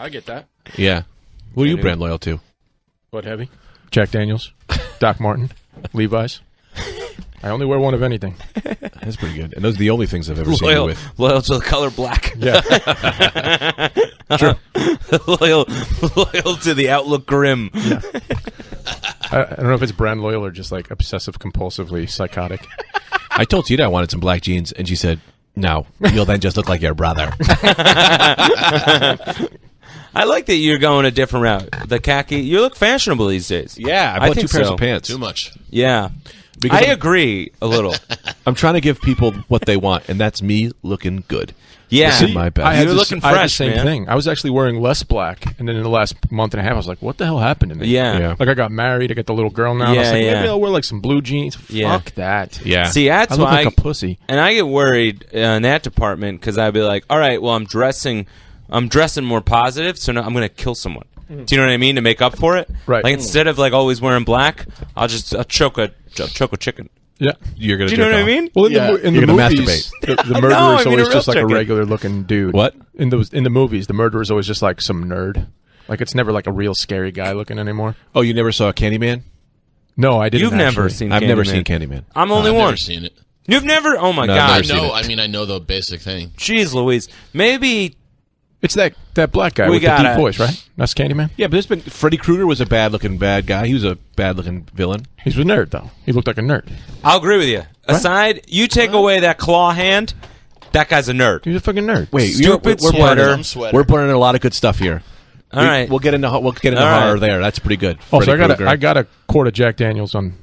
I get that. Yeah. What are you brand loyal to? What, heavy? Jack Daniels, Doc Martin, Levi's. I only wear one of anything. That's pretty good. And those are the only things I've ever seen you with. Loyal to the color black. Yeah. True. loyal to the Outlook Grim. Yeah. I don't know if it's brand loyal or just like obsessive compulsively psychotic. I told Tita I wanted some black jeans, and she said, no, you'll then just look like your brother. I like that you're going a different route. The khaki, you look fashionable these days. Yeah, I bought 2 pairs of pants. Too much. Yeah. Because I agree a little. I'm trying to give people what they want, and that's me looking good. Yeah. This is my best. You're looking fresh, I had the same man. thing. I was actually wearing less black, and then in the last month and a half, I was like, what the hell happened to me? Yeah. Like, I got married. I got the little girl now. And I was like, maybe I'll wear, like, some blue jeans. Yeah. Fuck that. Yeah. See, that's I look why like a pussy. And I get worried in that department because I'd be like, all right, well, I'm dressing more positive, so now I'm going to kill someone. Do you know what I mean? To make up for it? Right. Like, instead of, like, always wearing black, I'll choke a chicken. Yeah. You're gonna Do you know what I mean? Well, in the You're gonna movies, the I murderer is mean a always real just like chicken. a regular-looking dude. What? In the movies, the murderer is always just like some nerd. Like, it's never like a real scary guy looking anymore. Oh, you never saw Candyman? No, I didn't. You've never actually. seen I've Candyman. never seen Candyman. I'm only I've one. never seen it. You've never? Oh, my No, God. I've I never seen know. it. I mean, I know the basic thing. Jeez Louise. Maybe... It's that black guy We with the gotta- deep voice, right? That's Candyman? Yeah, but there's been Freddy Krueger was a bad-looking bad guy. He was a bad-looking villain. He's a nerd, though. He looked like a nerd. I'll agree with you. Aside, you take away that claw hand, that guy's a nerd. He's a fucking nerd. Wait, Stupid we're sweater. burning, Sweater. we're burning a lot of good stuff here. All right. We'll get into All horror right. there. That's pretty good. Also, Freddy Krueger. I got a quart of Jack Daniels on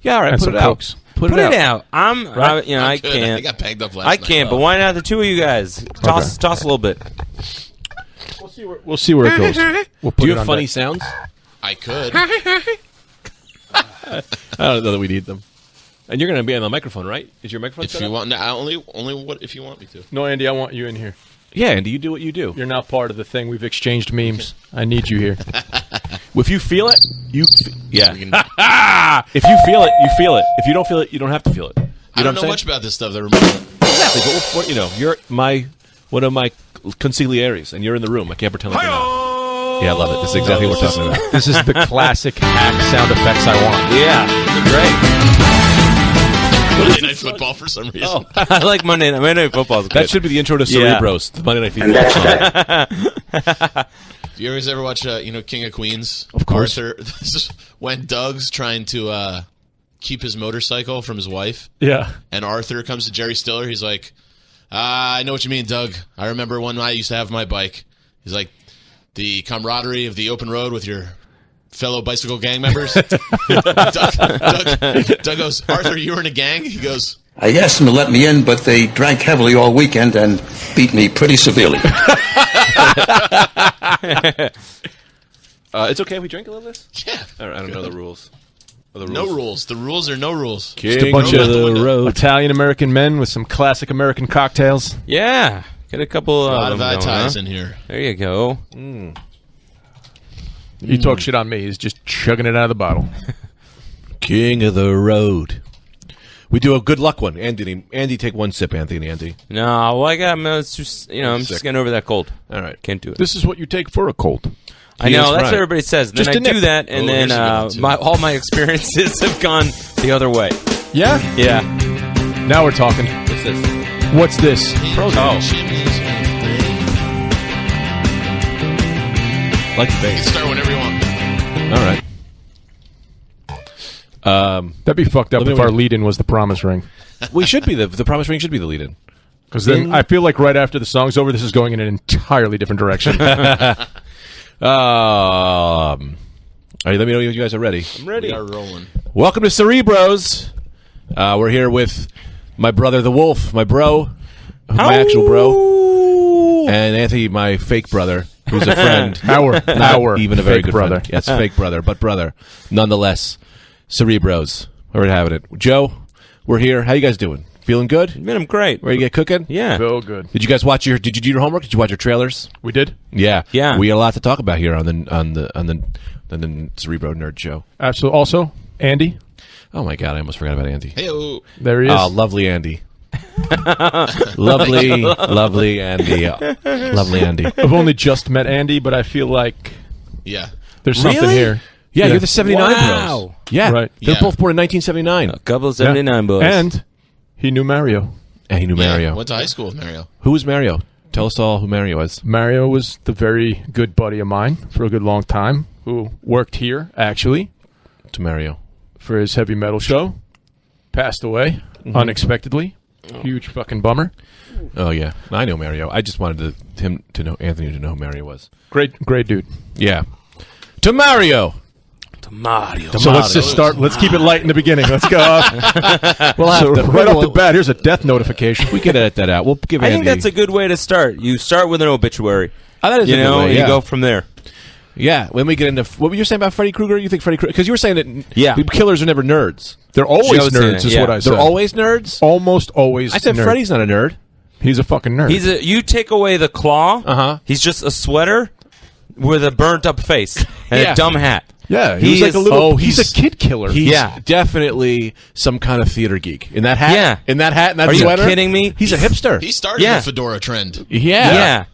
Yeah, all right. and Put some it out. Cokes. Put it out. I I'm good. I can't. got banged up last I night. can't, but why not the two of you guys? Toss a little bit. We'll see where it goes. We'll put Do you it have on funny deck. sounds? I could. I don't know that we need them. And you're going to be on the microphone, right? Is your microphone If set you up? want, only what if you want me to. No, Andy, I want you in here. Yeah, Andy, you do what you do. You're now part of the thing. We've exchanged memes. I need you here. If you feel it, yeah. We can- If you feel it, you feel it. If you don't feel it, you don't have to feel it. You I don't what know I'm much saying? about this stuff. That remote. Exactly. But you're one of my consiglieres, and you're in the room. I can't pretend like you're not. Yeah, I love it. This is exactly what we're talking about. This is the classic hack sound effects I want. Yeah, Monday Night Football for some reason. great. I like Monday Night Football. That should be the intro to Yeah. Cerebros, the Monday Night Football. Do you guys ever watch, King of Queens? Of course. Arthur, this is when Doug's trying to keep his motorcycle from his wife, Yeah. and Arthur comes to Jerry Stiller. He's like, I know what you mean, Doug. I remember when I used to have my bike. He's like, the camaraderie of the open road with your fellow bicycle gang members. Doug goes, Arthur, you were in a gang? He goes, I asked them to let me in, but they drank heavily all weekend and beat me pretty severely. It's okay if we drink a little of this? yeah. I don't know the rules. No rules. The rules are no rules. Just a bunch of Italian-American men with some classic American cocktails. Yeah, get a couple A lot of of them ties going, in here. There you go. You talk shit on me. He's just chugging it out of the bottle. King of the road. We do a good luck one. Andy, take one sip, Andy. No, well, I got. It's just, I'm just getting over that cold. All right. Can't do it. This is what you take for a cold. I know, is that's right. what everybody says. Then Just I a do nip. that, and Oh, then here's a good one, too. all my experiences have gone the other way. Yeah? Yeah. Now we're talking. What's this? What's this? Oh. Like the You can bass. start whenever you want. All right. That'd be fucked up Let me if our wait. lead-in was the promise ring. We should be the promise ring should be the lead-in. Because then I feel like right after the song's over, this is going in an entirely different direction. All right, let me know if you guys are ready. I'm ready. We are rolling. Welcome to Cerebros. We're here with my brother, the Wolf, my bro, my actual bro, and Anthony, my fake brother, who's a friend. Our Even a very fake good brother. friend. Yes, fake brother, but brother. Nonetheless, Cerebros. We're having it. Joe, we're here. How you guys doing? Feeling good? Man, I'm great. Ready to get cooking? Yeah. So good. Did you guys watch Did you do your homework? Did you watch your trailers? We did? Yeah. Yeah. We got a lot to talk about here on the Cerebro Nerd Show. Absolutely. Also, Andy, Oh my God, I almost forgot about Andy. Hey-o. there he is. Oh, lovely Andy. lovely Andy. Lovely Andy. I've only just met Andy, but I feel like Yeah. there's something Really? here. Yeah, you're the 79 Wow. bros. Yeah, Right. they're Yeah. both born in 1979. A couple of Yeah. 79 boys. And he knew Mario. And he knew Yeah, Mario. went to high school with Mario. Who was Mario? Tell us all who Mario was. Mario was the very good buddy of mine for a good long time, who worked here, actually, To Mario. for his heavy metal show. Passed away unexpectedly. Huge fucking bummer. Oh yeah, I know Mario. I just wanted him to know Anthony to know who Mario was. Great dude. Yeah. To Mario. Mario. So let's just start. Let's keep it light in the beginning. Let's go. We'll have So to, right off the bat, here's a death notification. we can edit that out. We'll give I Andy. think that's a good way to start. You start with an obituary. Oh, that is You a good know, way, and yeah. you go from there. Yeah, when we get into what were you saying about Freddy Krueger? You think Freddy Krueger? Because you were saying that Yeah. killers are never nerds. They're always Joe's in nerds, it, is yeah. what I said. They're always nerds. almost always. I said nerd. Freddy's not a nerd. He's a fucking nerd. You take away the claw. Uh-huh. He's just a sweater with a burnt up face and Yeah. a dumb hat. yeah, He he's like is- a little. oh, he's a kid killer. He's Yeah. definitely some kind of theater geek. In that hat? Yeah. In that hat and that Are you sweater? kidding me? He's a hipster. He started Yeah. the fedora trend. yeah.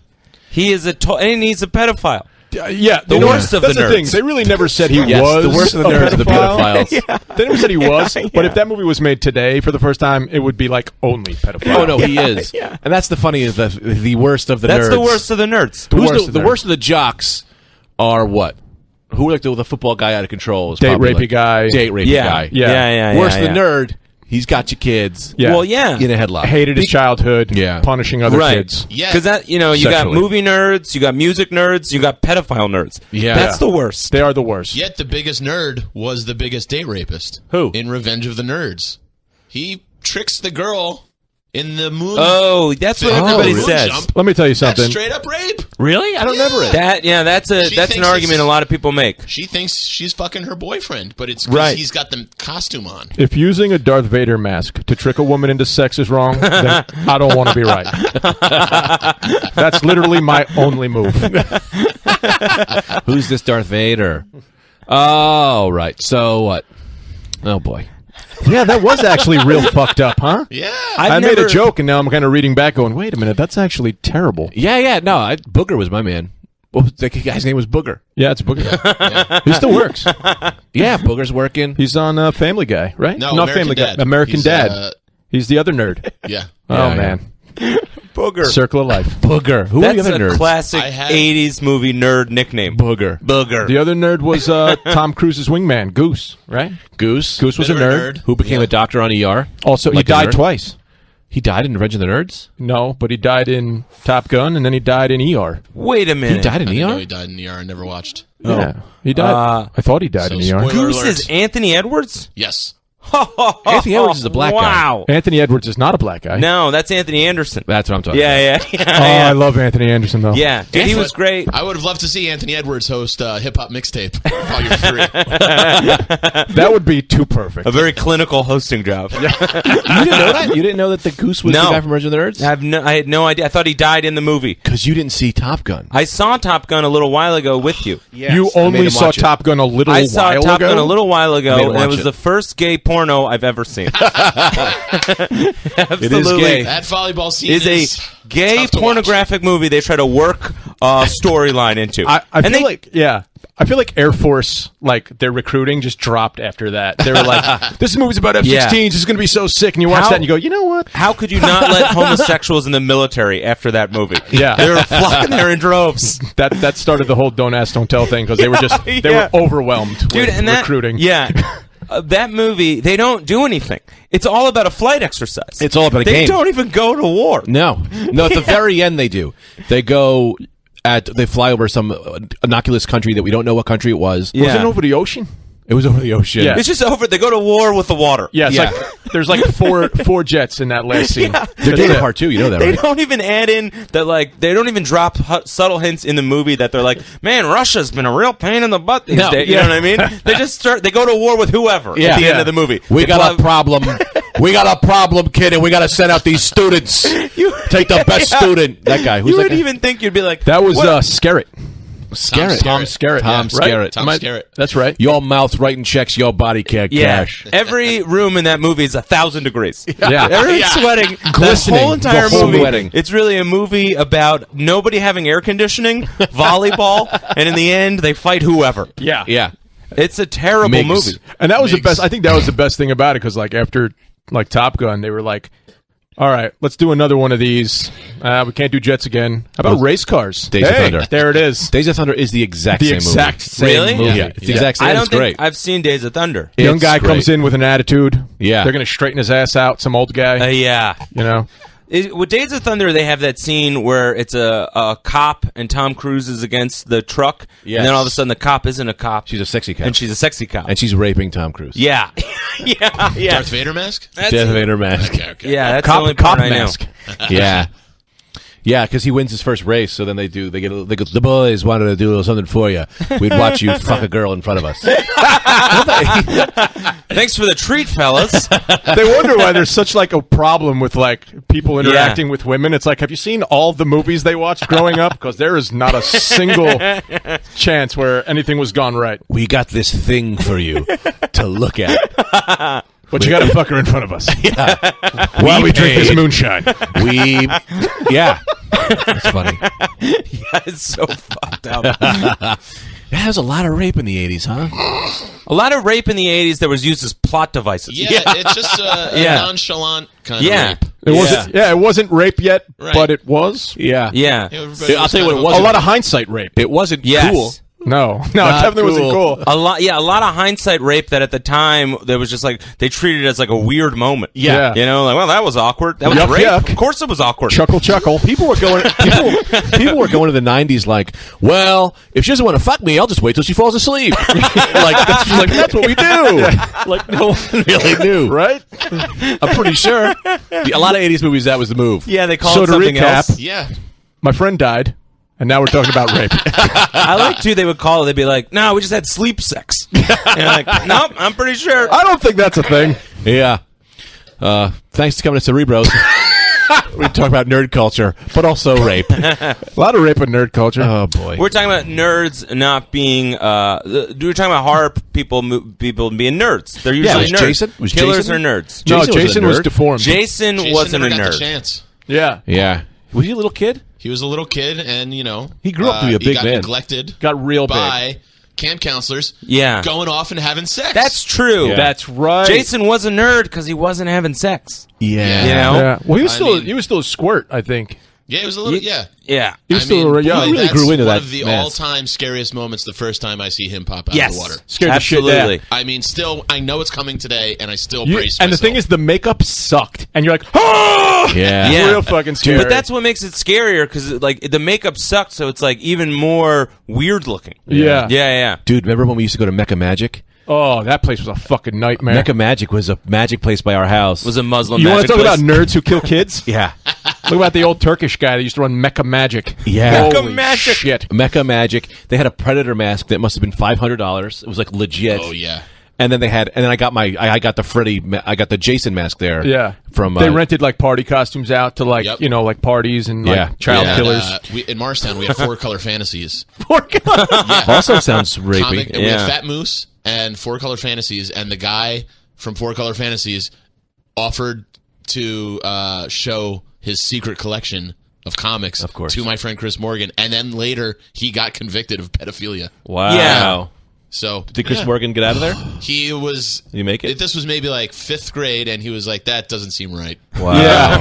He is and he's a pedophile. Yeah, The worst of that's the the thing. nerds. They really never said he Yes, was the worst of the a nerds are the pedophile. pedophiles. They never said he was. Yeah. But if that movie was made today for the first time, it would be like only pedophile. Oh no, he is. Yeah. And that's the funniest. The worst of the nerds. That's the worst of the nerds. Who's worst of the nerds. worst of the jocks are what? Who are like the football guy out of control? Is Date probably rapey like- guy. Date rapey Yeah. guy. Yeah. Worse yeah. than nerd. He's got your kids. Yeah. Well, yeah. In a headlock. Hated his childhood. Yeah. Punishing other Right. kids. Yeah. Because that, you got Sexually. movie nerds, you got music nerds, you got pedophile nerds. Yeah. That's the worst. They are the worst. Yet the biggest nerd was the biggest date rapist. Who? In Revenge of the Nerds. He tricks the girl in the moon. Oh, that's what thing. everybody Moon says. jump. Let me tell you That's something. straight up rape. Really? I don't remember it. That's She an thinks argument it's- a lot of people make. She thinks she's fucking her boyfriend, but it's because Right. he's got the costume on. If using a Darth Vader mask to trick a woman into sex is wrong, then I don't want to be right. That's literally my only move. Who's this Darth Vader? Oh, right. So what? Oh boy. Yeah, that was actually real fucked up, huh? Yeah. I made a joke, and now I'm kind of reading back going, wait a minute, that's actually terrible. Yeah. No, Booger was my man. What was the guy's name was Booger. Yeah, it's Booger. He still works. Yeah, Booger's working. He's on Family Guy, right? No, Not American Family Dad. Guy. American He's, Dad. He's the other nerd. Yeah. Oh, Yeah, man. Booger. Circle of Life. Booger. Who are That's the other a nerds? classic I had- 80s movie nerd nickname. Booger. Booger. The other nerd was Tom Cruise's wingman, Goose, right? Goose. Goose was Bit a of a nerd. nerd. Who became a doctor on ER. Also, he Like a died nerd? twice. He died in Revenge of the Nerds? No, but he died in Top Gun, and then he died in ER. Wait a minute. He died in I didn't know ER? he died in ER. I never watched. Yeah, he died. I thought he died so in ER. spoiler- Goose alert. is Anthony Edwards? Yes. Anthony Edwards is a black guy. Wow. Anthony Edwards is not a black guy. No, that's Anthony Anderson. That's what I'm talking Yeah, about. yeah, Oh, yeah. I love Anthony Anderson, though. Yeah, dude, he was great. I would have loved to see Anthony Edwards host Hip Hop Mixtape Volume 3. That would be too perfect. A very clinical hosting job. You didn't know that? You didn't know that the Goose was No. the guy from Revenge of the Nerds? I had no idea. I thought he died in the movie. Because you didn't see Top Gun. I saw Top Gun a little while ago with you. You I made only him saw watch it. Top Gun a little I while saw ago? Top Gun a little while Made ago, him and it watch was it. the first gay porno I've ever seen. Absolutely. gay. That volleyball scene Is a gay tough to watch. pornographic movie they try to work a storyline into. I And feel they- like, yeah. I feel like Air Force, like, their recruiting just dropped after that. They were like, this movie's about F-16s. Yeah. This is going to be so sick. And you watch How- that and you go, you know what? How could you not let homosexuals in the military after that movie? Yeah. They were flocking there in droves. That started the whole don't ask, don't tell thing because they were just, they Yeah. were overwhelmed Dude, with and that recruiting. Yeah. That movie, they don't do anything. It's all about a flight exercise. It's all about a they game. don't even go to war. No. At the very end they do. They go they fly over some innocuous country that we don't know what country it was. Yeah. Was it over the ocean? It was over the ocean. Yeah. It's just over. They go to war with the water. Yeah, it's Yeah. like there's like four jets in that last scene. Yeah. They're doing part two, you know that, They right? don't even add in that, like, they don't even drop subtle hints in the movie that they're like, man, Russia's been a real pain in the butt these No, days. You yeah. know what I mean? They just they go to war with whoever at the Yeah. end of the movie. We They got a fly- problem. We got a problem, kid, and we got to send out these students. Take the best student. That guy. Who's You that would guy? even think you'd be like, That was what? Skerritt. Skerritt. Tom Skerritt. Tom yeah, right? Skerritt. Tom Skerritt. That's right. Your mouth writing checks, your body can't cash. Every room in that movie is 1,000 degrees. Yeah. Everyone's sweating. Glistening. The whole entire The whole movie. wedding. It's really a movie about nobody having air conditioning, volleyball, and in the end, they fight whoever. Yeah. Yeah. It's a terrible Migs. movie. And that was the Migs. best. I think that was the best thing about it because, like, after like Top Gun, they were like, "All right, let's do another one of these. We can't do jets again. How about race cars? Days of Thunder. There it is. Days of Thunder is the exact The same exact movie. same Really? movie. Yeah, it's the exact same. I don't It's think great. I've seen Days of Thunder. Young It's guy great. comes in with an attitude. Yeah. they're going to straighten his ass out. Some old guy. Yeah. You know. With Days of Thunder, they have that scene where it's a cop and Tom Cruise is against the truck, Yes. and then all of a sudden the cop isn't a cop. She's a sexy cop. and she's a sexy cop. And she's raping Tom Cruise. yeah. yeah. Darth Vader mask? That's, Death Vader mask. Okay. yeah, that's Cop, the only cop part I know. mask. Yeah. Yeah, because he wins his first race, so then they go, the boys wanted to do a little something for you. We'd watch you fuck a girl in front of us. Thanks for the treat, fellas. They wonder why there's such like a problem with like people interacting with women. It's like, have you seen all the movies they watched growing up? Because there is not a single chance where anything was gone right. We got this thing for you to look at. But you got to fuck her in front of us Yeah. while we drink paid. this moonshine. Yeah. That's funny. It's so fucked up. Yeah, there's a lot of rape in the 80s, huh? A lot of rape in the 80s that was used as plot devices. Yeah, it's just a Yeah. nonchalant kind Yeah. of rape. It wasn't. Yeah, it wasn't rape yet, Right. but it was. Yeah. Yeah. Everybody I'll was tell you kind what it of was. A lot of hindsight rape. It wasn't Yes. cool. No, it Not definitely wasn't cool. cool. A lot of hindsight rape that at the time there was just like they treated it as like a weird moment. Yeah. You know, like, well, that was awkward. That was Yuck, rape. yuck. Of course it was awkward. Chuckle, chuckle. People were going to the 90s like, well, if she doesn't want to fuck me, I'll just wait till she falls asleep. That's what we do. Like no one really knew. Right? I'm pretty sure. A lot of 80s movies, that was the move. Yeah, they called So it to something recap- else. Yeah. My friend died, and now we're talking about rape. I like too. They would call it. They'd be like, "No, we just had sleep sex." And you're like, nope, I'm pretty sure. I don't think that's a thing. Yeah. Thanks for coming to Cerebros. We talk about nerd culture, but also rape. A lot of rape in nerd culture. Oh, boy. We're talking about nerds not being. We're talking about horror people being nerds. They're usually was nerds. Jason- was Killers Jason- are nerds. No, Jason was a Jason was nerd. deformed. Jason wasn't a never got the nerd. chance. Yeah. Yeah. Was he a little kid? He was a little kid, and He grew up to be a he big got man. neglected Got real big. by camp counselors. Yeah. Going off and having sex. That's true. Yeah. That's right. Jason was a nerd because he wasn't having sex. Yeah. You know? Yeah. Well, I mean- he was still a squirt, I think. Yeah, it was a little. Yeah. Yeah. He was still young. He really that's grew into one that of the mask. all-time scariest moments. The first time I see him pop out Yes. of the water. Scared the shit Absolutely. down. I mean, still, I know it's coming today, and I still You- brace and the myself. thing is, the makeup sucked, and you're like, oh, Yeah. Yeah. real fucking scary. But that's what makes it scarier because like the makeup sucked, so it's like even more weird looking. Yeah. Yeah. Dude, remember when we used to go to Mecca Magic? Oh, that place was a fucking nightmare. Mecca Magic was a magic place by our house. Was a Muslim. You want to magic talk place. about nerds who kill kids? Yeah. Look about the old Turkish guy that used to run Mecca Magic. Yeah. Holy Mecca Magic. shit. Mecca Magic. They had a Predator mask that must have been $500. It was like legit. Oh yeah. And then I got I got the Jason mask there. Yeah. From They rented like party costumes out to like, Yep. like parties and like Yeah. child Yeah, killers. in Morristown, we had 4-color fantasies. also sounds rapey. Comic, We Yeah. had Fat Moose and 4-color fantasies, and the guy from 4-color fantasies offered to show his secret collection of comics Of course. to my friend Chris Morgan, and then later he got convicted of pedophilia. Wow. Yeah. So Did Chris yeah. Morgan get out of there? He was. Did you make it? This was maybe like 5th grade, and he was like, "That doesn't seem right." Wow. Yeah.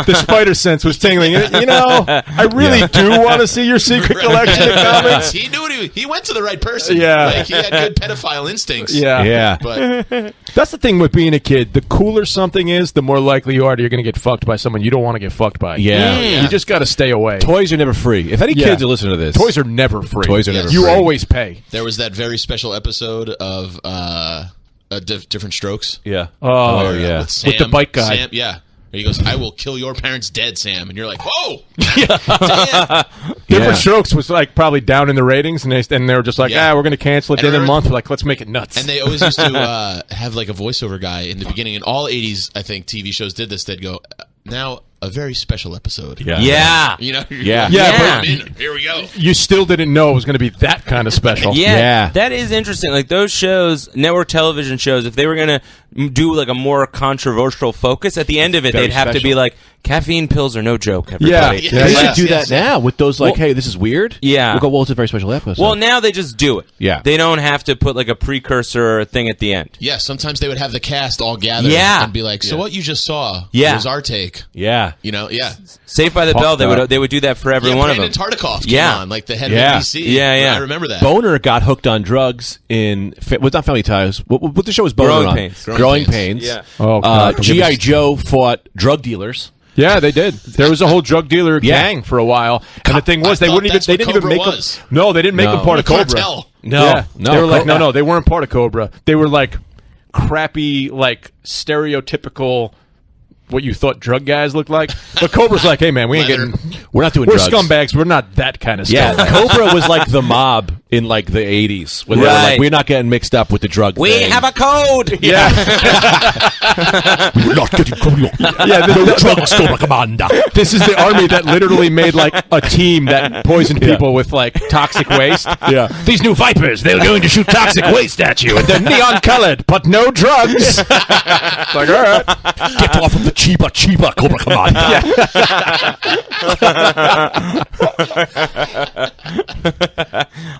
The spider sense was tingling. I really do want to see your secret collection of comics. He knew what he went to the right person. Yeah. Like, he had good pedophile instincts. Yeah. Yeah. But That's the thing with being a kid. The cooler something is, the more likely you are that you're going to get fucked by someone you don't want to get fucked by. Yeah. You just got to stay away. Toys are never free. If any Yeah. kids are listening to this, Toys are never free. Toys are never You free. always pay. there was that very special episode of Different Strokes. Yeah. Oh, yeah. With the bike guy. Sam, yeah. He goes, "I will kill your parents dead, Sam." And you're like, "Whoa!" Damn. Different Strokes was like probably down in the ratings, and they were just like, Yeah. we're going to cancel it at And the end of the remember- month. We're like, let's make it nuts. And they always used to have like a voiceover guy in the beginning. And all 80s, I think, TV shows did this. They'd go, "Now, a very special episode. Yeah. You know? Yeah. Yeah, I'm in. Here we go. You still didn't know it was going to be that kind of special. Yeah, that is interesting. Like those shows, network television shows, if they were going to do like a more controversial focus, at the end of it, Very they'd have to special. be like, caffeine pills are no joke, everybody. Yeah. They Yes, should do yes. that now with those like, hey, this is weird. Yeah. We'll go, well, it's a very special episode. Well, now they just do it. Yeah. They don't have to put like a precursor or thing at the end. Yeah, sometimes they would have the cast all gather Yeah. and be like, so what you just saw was our take. yeah. You know, yeah. Saved by the Fuck Bell, that. they would do that for every one Brandon of them. Tartikoff came Yeah. on, like the head Yeah. of NBC. Yeah, yeah. I remember that. Boner got hooked on drugs in what's not Family Ties. What the show was Boner Growing on? Pains. Growing Pains. Yeah. Oh, God, don't get G.I. me- Joe fought drug dealers. Yeah, they did. There was a whole drug dealer Yeah. gang for a while, and the thing was, I they thought wouldn't even. that's They what didn't even Cobra make was. them. No, they didn't make them part of Cobra. Cartel. No, Yeah. no. They were like, no, they weren't part of Cobra. They were like crappy, like stereotypical. What you thought drug guys looked like, but Cobra's like, hey man, we ain't Leather. getting. We're not doing We're drugs. scumbags. We're not that kind of Yeah, scumbag. Cobra was like the mob in like the 80s. When they were Right. like, we're not getting mixed up with the drug We thing. have a code. Yeah, We're not getting yeah. no drugs, Cobra Commander. This is the army that literally made like a team that poisoned people with like toxic waste. Yeah. These new Vipers, they're going to shoot toxic waste at you, and they're neon colored, but no drugs. It's like, all right. Get off of the Chiba Cobra Commander.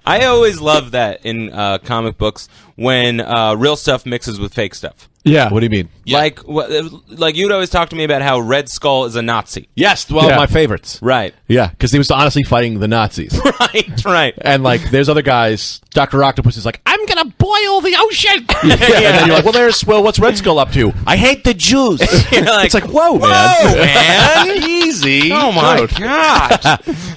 I always love that in comic books when real stuff mixes with fake stuff. Yeah. What do you mean? Yeah. Like you'd always talk to me about how Red Skull is a Nazi. Yes, one Yeah. of my favorites. Right. Yeah, because he was honestly fighting the Nazis. Right. And like, there's other guys. Dr. Octopus is like, I'm gonna boil the ocean. And then you're like, well, what's Red Skull up to? I hate the Jews. You're like, It's like, whoa, man. whoa, man. Easy. Oh my god.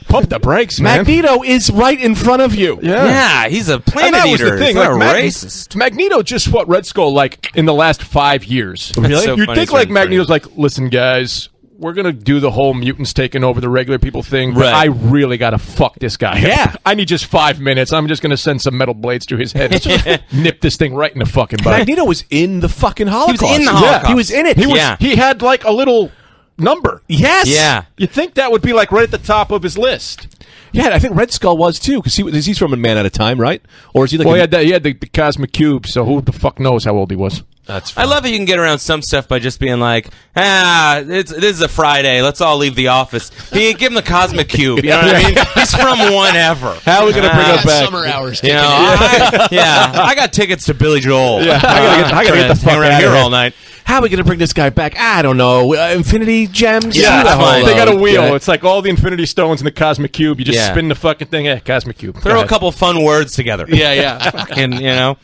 Pump the brakes, man. Magneto is right in front of you. Yeah, he's a And planet that was eater. the thing. He's Like, not a racist. Magneto just fought Red Skull like in the last 5 years. Really? so You'd funny think it's like written for Magneto's like, listen, guys, we're gonna do the whole mutants taking over the regular people thing, but Right. I really gotta fuck this guy. Yeah. I need just 5 minutes. I'm just gonna send some metal blades through his head, and nip this thing right in the fucking butt. Magneto was in the fucking Holocaust. in the Yeah. Holocaust. He was in it. He was. Yeah. He had like a little number. Yes. Yeah. You'd think that would be like right at the top of his list. Yeah, I think Red Skull was too, because he's from A Man at a Time, right? Or is he like? Well, he had the cosmic cube, so who the fuck knows how old he was? That's I love how you can get around some stuff by just being like, this is a Friday. Let's all leave the office. Give him the cosmic cube. You know what I mean? He's from whenever. How are we going to bring us back? Summer hours. You know, I got tickets to Billy Joel. Yeah, I gotta get the fuck hang around out of here here. all night. How are we going to bring this guy back? I don't know. Infinity Gems? Yeah, that's fine. they got a wheel. Okay. It's like all the Infinity Stones in the cosmic cube. You just Yeah. spin the fucking thing. Cosmic cube. Go Throw a ahead. couple fun words together. Yeah. And you know.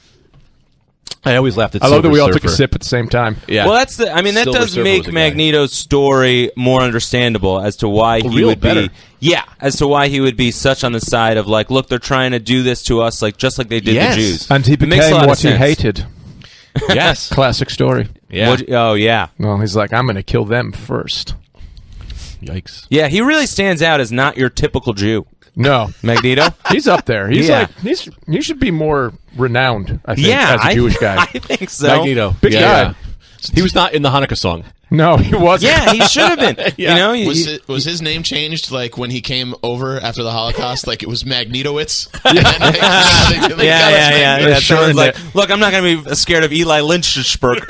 I always laughed at I love that Silver we all Surfer. took a sip at the same time. Yeah. Well, that's the. I mean, that Silver does Surfer make was a guy. Magneto's story more understandable as to why he real would better. be. Yeah, as to why he would be such on the side of like, look, they're trying to do this to us, like just like they did Yes. the Jews. And he It makes a became lot of what he sense. hated. Yes. Classic story. Yeah. Oh yeah, Well, he's like, I'm going to kill them first. Yikes. yeah. He really stands out as not your typical Jew, No, Magneto. he's up there. He's Yeah. like, he should be more renowned, I think, Yeah, as a Jewish guy. I think so. Magneto. Big guy. He was not in the Hanukkah song. No, he wasn't. Yeah, he should have been. You know, Was his name changed like when he came over after the Holocaust? Like it was Magnetowitz? Yeah. They That's shortened like, it. look, I'm not going to be scared of Eli Lynchburg.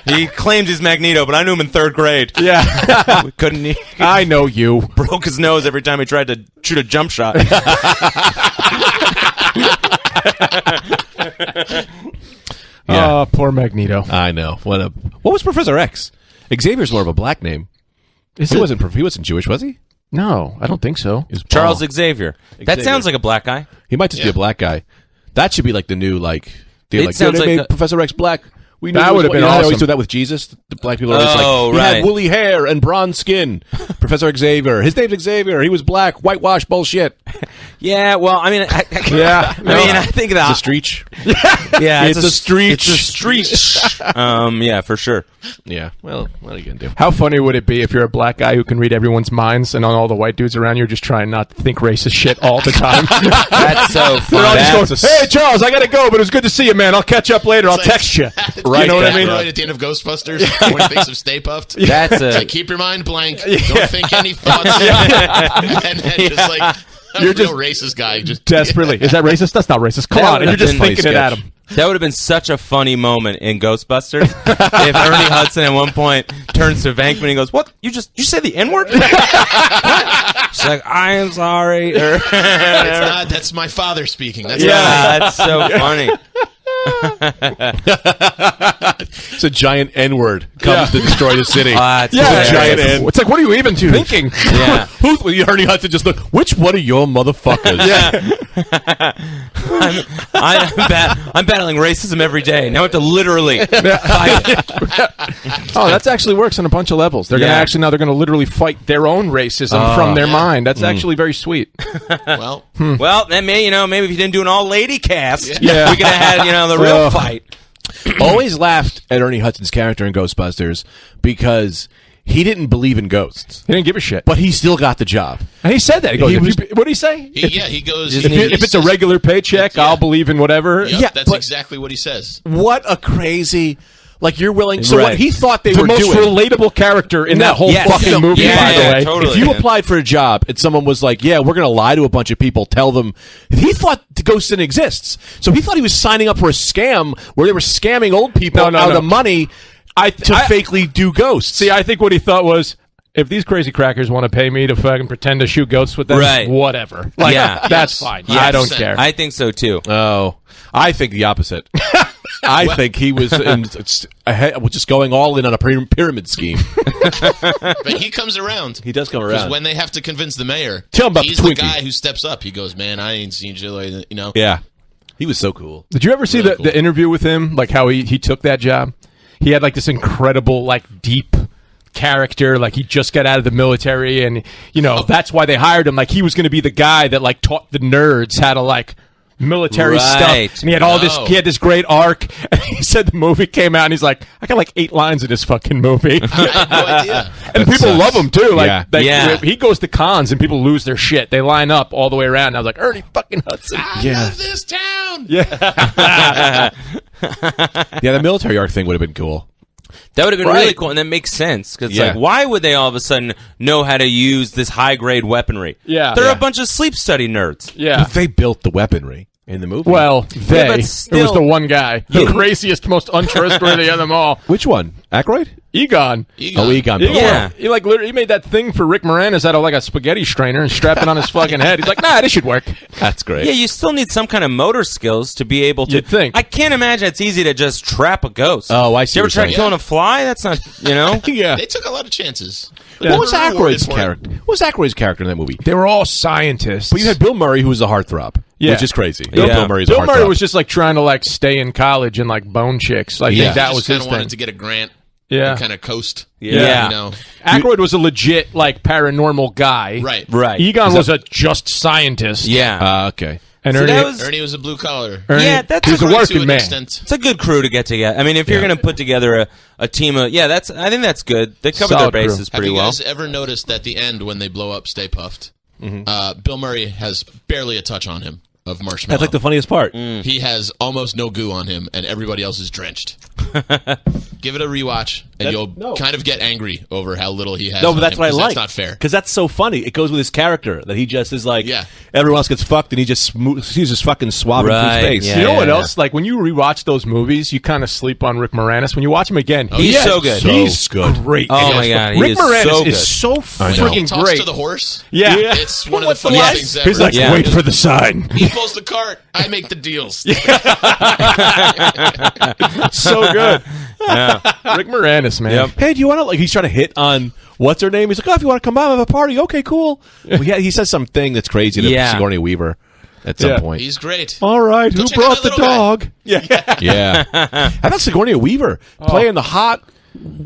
He claims he's Magneto, but I knew him in third grade. Yeah. We couldn't. He I know you. broke his nose every time he tried to shoot a jump shot. Yeah. Oh, poor Magneto. I know. What was Professor X? Xavier's more of a black name. He wasn't Jewish, was he? No, I don't think so. Charles Xavier. That Xavier. sounds like a black guy. He might just be a black guy. That should be like the new deal. It Like, sounds they made like a- Professor X black. We knew That it was would have white. been You know how they awesome. always do that with Jesus. The black people are always Oh, like, he right. had woolly hair and bronze skin. Professor Professor Xavier. His name's Xavier. He was black. Whitewash bullshit. Yeah, well, I mean, I think that It's a streech. yeah, It's a streech. It's a streech. Yeah, for sure. Yeah. Well, what are you gonna do? How funny would it be if you're a black guy who can read everyone's minds, and on all the white dudes around you are just trying not to think racist shit all the time? That's so They're all funny. just going, hey, Charles, I gotta go, but it was good to see you, man. I'll catch up later. I'll text you. Right, You know what I mean? Right at the end of Ghostbusters, when he thinks of Stay Puffed. That's It's a like, keep your mind blank. Don't think any thoughts. And then just like You're a just real racist guy. Just Desperately. Is that racist? That's not racist. Come That on. And you're would've just been thinking it at him. That would have been such a funny moment in Ghostbusters if Ernie Hudson at one point turns to Venkman and he goes, "What? You say the N-word?" She's like, "I am sorry." It's not, that's my father speaking. That's That's so funny. It's a giant N-word comes to destroy the city. It's Yeah, hilarious. giant N. It's like, what are you even to? Thinking. Yeah. Who's Ernie Hudson? Just look. Which one of your motherfuckers? I'm battling racism every day. Now I have to literally fight it. Oh, that actually works on a bunch of levels. They're Yeah. they're gonna literally fight their own racism from their mind. That's actually very sweet. Well, Well, then maybe if you didn't do an all-lady cast, Yeah. we could have had the real fight. Always laughed at Ernie Hudson's character in Ghostbusters because he didn't believe in ghosts, He didn't give a shit. but he still got the job. And he said that. He goes, He "If was- what did he say? he goes. If it's a regular paycheck, Yeah. I'll believe in whatever. Yep, Yeah, that's but- exactly what he says. What a crazy! Like you're willing. So Right. what he thought they The were most doing. relatable character in that whole yes. fucking Yeah, movie, yeah, by the yeah, way. totally. If you Yeah. applied for a job and someone was like, "Yeah, we're going to lie to a bunch of people, tell them," he thought the ghost didn't exist. So he thought he was signing up for a scam where they were scamming old people out of the money to fakely do ghosts. See, I think what he thought was, if these crazy crackers want to pay me to fucking pretend to shoot ghosts with them, Right. whatever. Like, Yeah. that's Yes. fine. Yes. I don't care. I think so too. Oh, I think the opposite. I think he was just going all in on a pyramid scheme. But he comes around. He does come Because around. when they have to convince the mayor, Tell him about he's the the Twinkie. guy who steps up. He goes, "Man, I ain't seen shit like that," you know. Yeah, he was so cool. Did you ever see Really the, cool. the interview with him? Like how he took that job? He had like this incredible, like deep character. Like he just got out of the military, and that's why they hired him. Like he was going to be the guy that like taught the nerds how to like military Right. stuff. And he had all this. No. He had this great arc. And he said the movie came out, and he's like, I got like 8 lines in this fucking movie. I had no idea. And people sucks. love him too. Like, Yeah. Yeah. he goes to cons and people lose their shit. They line up all the way around. And I was like, Ernie fucking Hudson. I Yeah. love this town. Yeah, the military arc thing would have been cool. That would have been Right. really cool, and that makes sense because Yeah. like, why would they all of a sudden know how to use this high grade weaponry? Yeah. they're Yeah. a bunch of sleep study nerds. Yeah. They built the weapery in the movie. Well, but it was still- the one guy, the craziest, most untrustworthy of them all, which one? Aykroyd? Egon. Oh, Egon. Yeah. He like literally he made that thing for Rick Moranis out of like a spaghetti strainer and strapped it on his fucking head. He's like, nah, this should work. That's great. Yeah, you still need some kind of motor skills to be able to. You'd think. I can't imagine it's easy to just trap a ghost. Oh, I see You ever what try you're saying. killing a fly? That's not, yeah. They took a lot of chances. Yeah. What was They were rewarded Aykroyd's for it. character? What was Aykroyd's character in that movie? They were all scientists. But you had Bill Murray, who was a heartthrob, Yeah. which is crazy. Yeah. Bill Murray's a Bill heartthrob. Murray was just like trying to like stay in college and like bone chicks. I Yeah. think that He was just kind his of wanted thing. to get a grant. Yeah. And kind of coast. Yeah. You know. Aykroyd was a legit like paranormal guy. Right. Right. Egon was a just scientist. Yeah. Okay. And So Ernie, that was- Ernie was a blue collar. Ernie, Yeah, that's he was a To working an man. extent. It's a good crew to get together. I mean, if you're going to put together a team of, I think that's good. They covered Solid their crew. bases Have pretty you well. guys ever noticed at the end when they blow up Stay Puffed, Bill Murray has barely a touch on him of marshmallow. That's like the funniest part. He has almost no goo on him, and everybody else is drenched. Give it a rewatch, and you'll kind of get angry over how little he has. No, on but that's him, what I 'cause like. That's not fair. Because that's so funny. It goes with his character that he just is like, Yeah. everyone else gets fucked, and he just he's just fucking swabbing Right, through space. yeah. You know what else? Like when you rewatch those movies, you kind of sleep on Rick Moranis. When you watch him again, He's so good. He's good. great. Oh, my God, he Rick is Moranis so is good. so When he freaking talks great. to the horse, Yeah. it's one of the funniest line? things ever. He's like, Yeah. wait for the sign. He pulls the cart, I make the deals. So good. Rick Moranis, man. Yep. Hey, do you want to, like, he's trying to hit on, what's her name? He's like, oh, if you want to come by and have a party, okay, cool. Well, yeah, he says something that's crazy to Yeah. Sigourney Weaver at some Yeah. point. He's great. All right, Go who check out brought that the little guy. dog? Yeah. Yeah. How about Sigourney Weaver playing the hot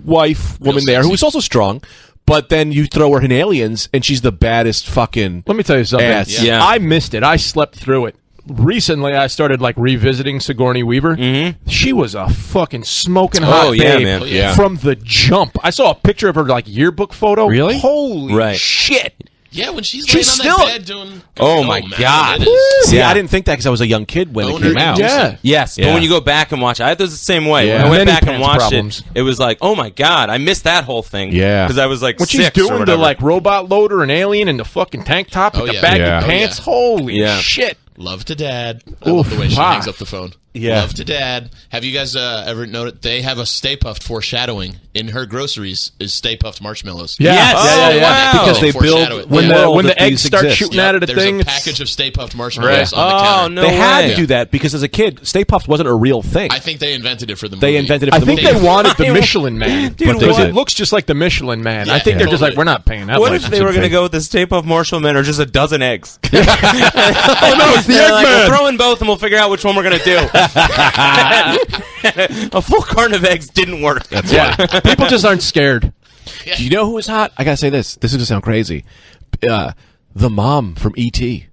wife woman there, who was also strong, But then you throw her in Aliens, and she's the baddest fucking. Let me tell you something. ass. Yeah. I missed it. I slept through it. Recently, I started like revisiting Sigourney Weaver. Mm-hmm. She was a fucking smoking hot babe man. Yeah. from the jump. I saw a picture of her like yearbook photo. Really? Holy Right. shit! Yeah, when she's She's laying on still- that bed doing. Oh, my man, God. it is. See, Yeah. I didn't think that because I was a young kid when Boner it came out. inducing. Yes, Yeah. but when you go back and watch it, I was the same way. Yeah. When I went Many back and pants watched problems. it, it was like, oh my God, I missed that whole thing. Yeah. Because I was like When 6 she's or doing the whatever. like robot loader and alien and the fucking tank top with Oh, the yeah. baggy Yeah. Oh, pants. yeah. Holy Yeah. shit! Love to Dad. I love the way she wow. hangs up the phone. Yeah. Love to Dad. Have you guys ever noticed they have a Stay Puft foreshadowing in her groceries is Stay Puft marshmallows? Yeah. Yes. Yeah, yeah, yeah. Wow. Because they Foreshadow it. build When Yeah. the world when that the eggs these start exist. shooting Yep, out of the there's thing, a it's- package of Stay Puft marshmallows on the Oh, counter. no They had way. to do that because as a kid, Stay Puft wasn't a real thing. I think they invented it for the movie. They invented it I for the think movie. they wanted the Michelin Man Dude, because what? it looks just like the Michelin Man. I Yeah, think they're just totally. like, we're not paying that. What if they were going to licensing go with the Stay Puft Marshall Men or just a dozen eggs? fee. Oh no, it's the They're like, Eggman. we'll throw in both and we'll figure out which one we're going to do. A full carton of eggs didn't work. Yeah, people just aren't scared. Do you know who was hot? I gotta say this. This is gonna sound crazy. The mom from E.T.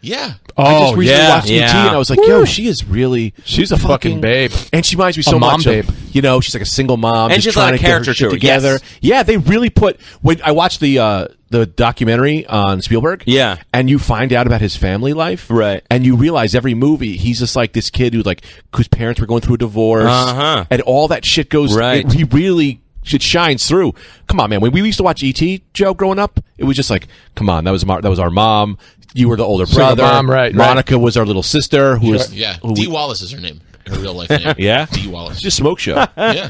Yeah. I just recently yeah, watched E.T. yeah. and I was like, yo, she is really. She's a fucking babe. And she reminds me so A mom much babe. of, you know, she's like a single mom. And just she's a lot trying of to get her character shit to her, together. yes. Yeah, they really put. When I watched the documentary on Spielberg. Yeah. And you find out about his family life. Right. And you realize every movie, he's just like this kid whose parents were going through a divorce. Uh-huh. And all that shit goes. Right. He really. It shines through. Come on, man. When we used to watch E.T., Joe, growing up, it was just like, come on, that was our mom. You were the older Single brother. mom, right, Monica was our little sister. Who was Yeah. who Dee we- Wallace is her name. Her real life name. Yeah? Dee Wallace. It's just a smoke show. Yeah.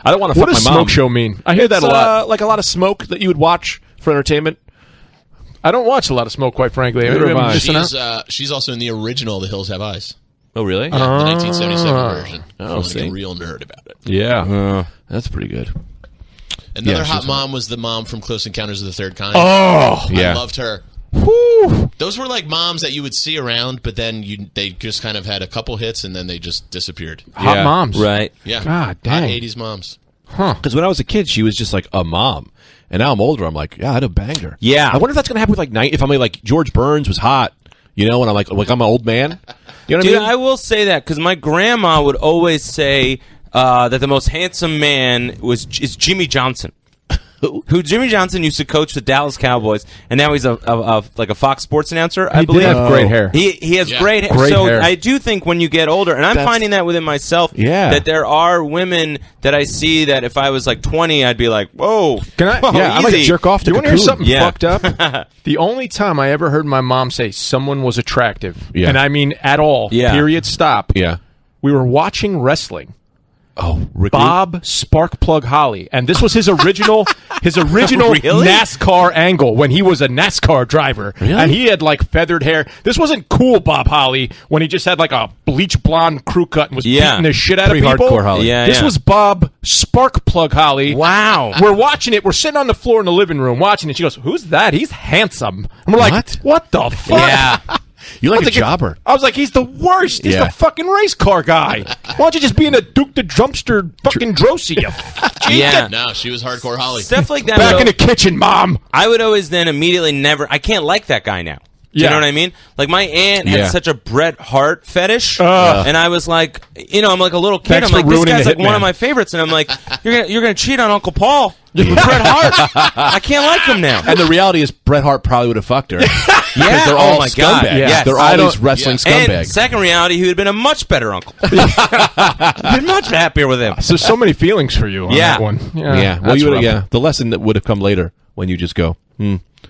I don't want to What fuck does my mom. smoke show mean? I hear that It's, a lot. like a lot of smoke that you would watch for entertainment. I don't watch a lot of smoke, quite frankly. Neither have I. She's also in the original The Hills Have Eyes. Oh, really? Yeah, the 1977 version. Oh, If you want to see. get a real nerd about it. Yeah. That's pretty good. Another Yeah, hot she's mom was the mom from Close Encounters of the Third Kind. Oh, yeah. I loved her. whew. Those were like moms that you would see around, but then they just kind of had a couple hits and then they just disappeared. Hot Yeah. moms. Right. Yeah. God Hot dang. 80s moms. Because when I was a kid, she was just like a mom. And now I'm older. I'm like, yeah, I'd have banged her. Yeah. I wonder if that's going to happen with like if I'm like George Burns was hot, you know, and I'm like I'm an old man. You know what Dude, I mean? I will say that because my grandma would always say that the most handsome man is Jimmy Johnson. Who Jimmy Johnson used to coach the Dallas Cowboys, and now he's a Fox Sports announcer. I He believe did have great hair. He has Yeah. great hair. Great so hair. I do think when you get older, and I'm That's- finding that within myself, Yeah. that there are women that I see that if I was like 20, I'd be like, whoa, Can I? whoa, Yeah, I like to easy. jerk off to Do you want to hear Cocoon. something Yeah. fucked up? The only time I ever heard my mom say someone was attractive, Yeah. and I mean at all, Yeah. period, stop. Yeah. We were watching wrestling. Oh, Rick Bob Sparkplug Holly, and this was his original Really? NASCAR angle when he was a NASCAR driver, Really? and he had like feathered hair. This wasn't cool Bob Holly when he just had like a bleach blonde crew cut and was Yeah. beating the shit out of people. Pre-hardcore Holly. Yeah, This yeah. was Bob Sparkplug Holly. Wow. We're watching it. We're sitting on the floor in the living room watching it. She goes, "Who's that? He's handsome." And we're like, "What the fuck?" Yeah. You're like a I was jobber. I was like, he's the worst. He's Yeah. the fucking race car guy. Why don't you just be in a Duke the Drumster fucking Drosy? You Yeah. No, she was hardcore Holly. Stuff like that. Back would in the kitchen, Mom. I would always then immediately never. I can't like that guy now. Do you Yeah. know what I mean? Like my aunt had Yeah. such a Bret Hart fetish, Ugh. and I was like, I'm like a little kid. Thanks I'm for like, this ruining guy's the like one Hitman. of my favorites, and I'm like, you're gonna cheat on Uncle Paul with Bret Hart. I can't like him now. And the reality is, Bret Hart probably would have fucked her. Yeah, they're all oh my God. scumbags. Yes. They're I all don't- these wrestling And scumbags. second reality, he would have been a much better uncle. Been much happier with him. So so many feelings for you on Yeah. that one. Yeah, well, that's you would. rough. Yeah, the lesson that would have come later when you just go,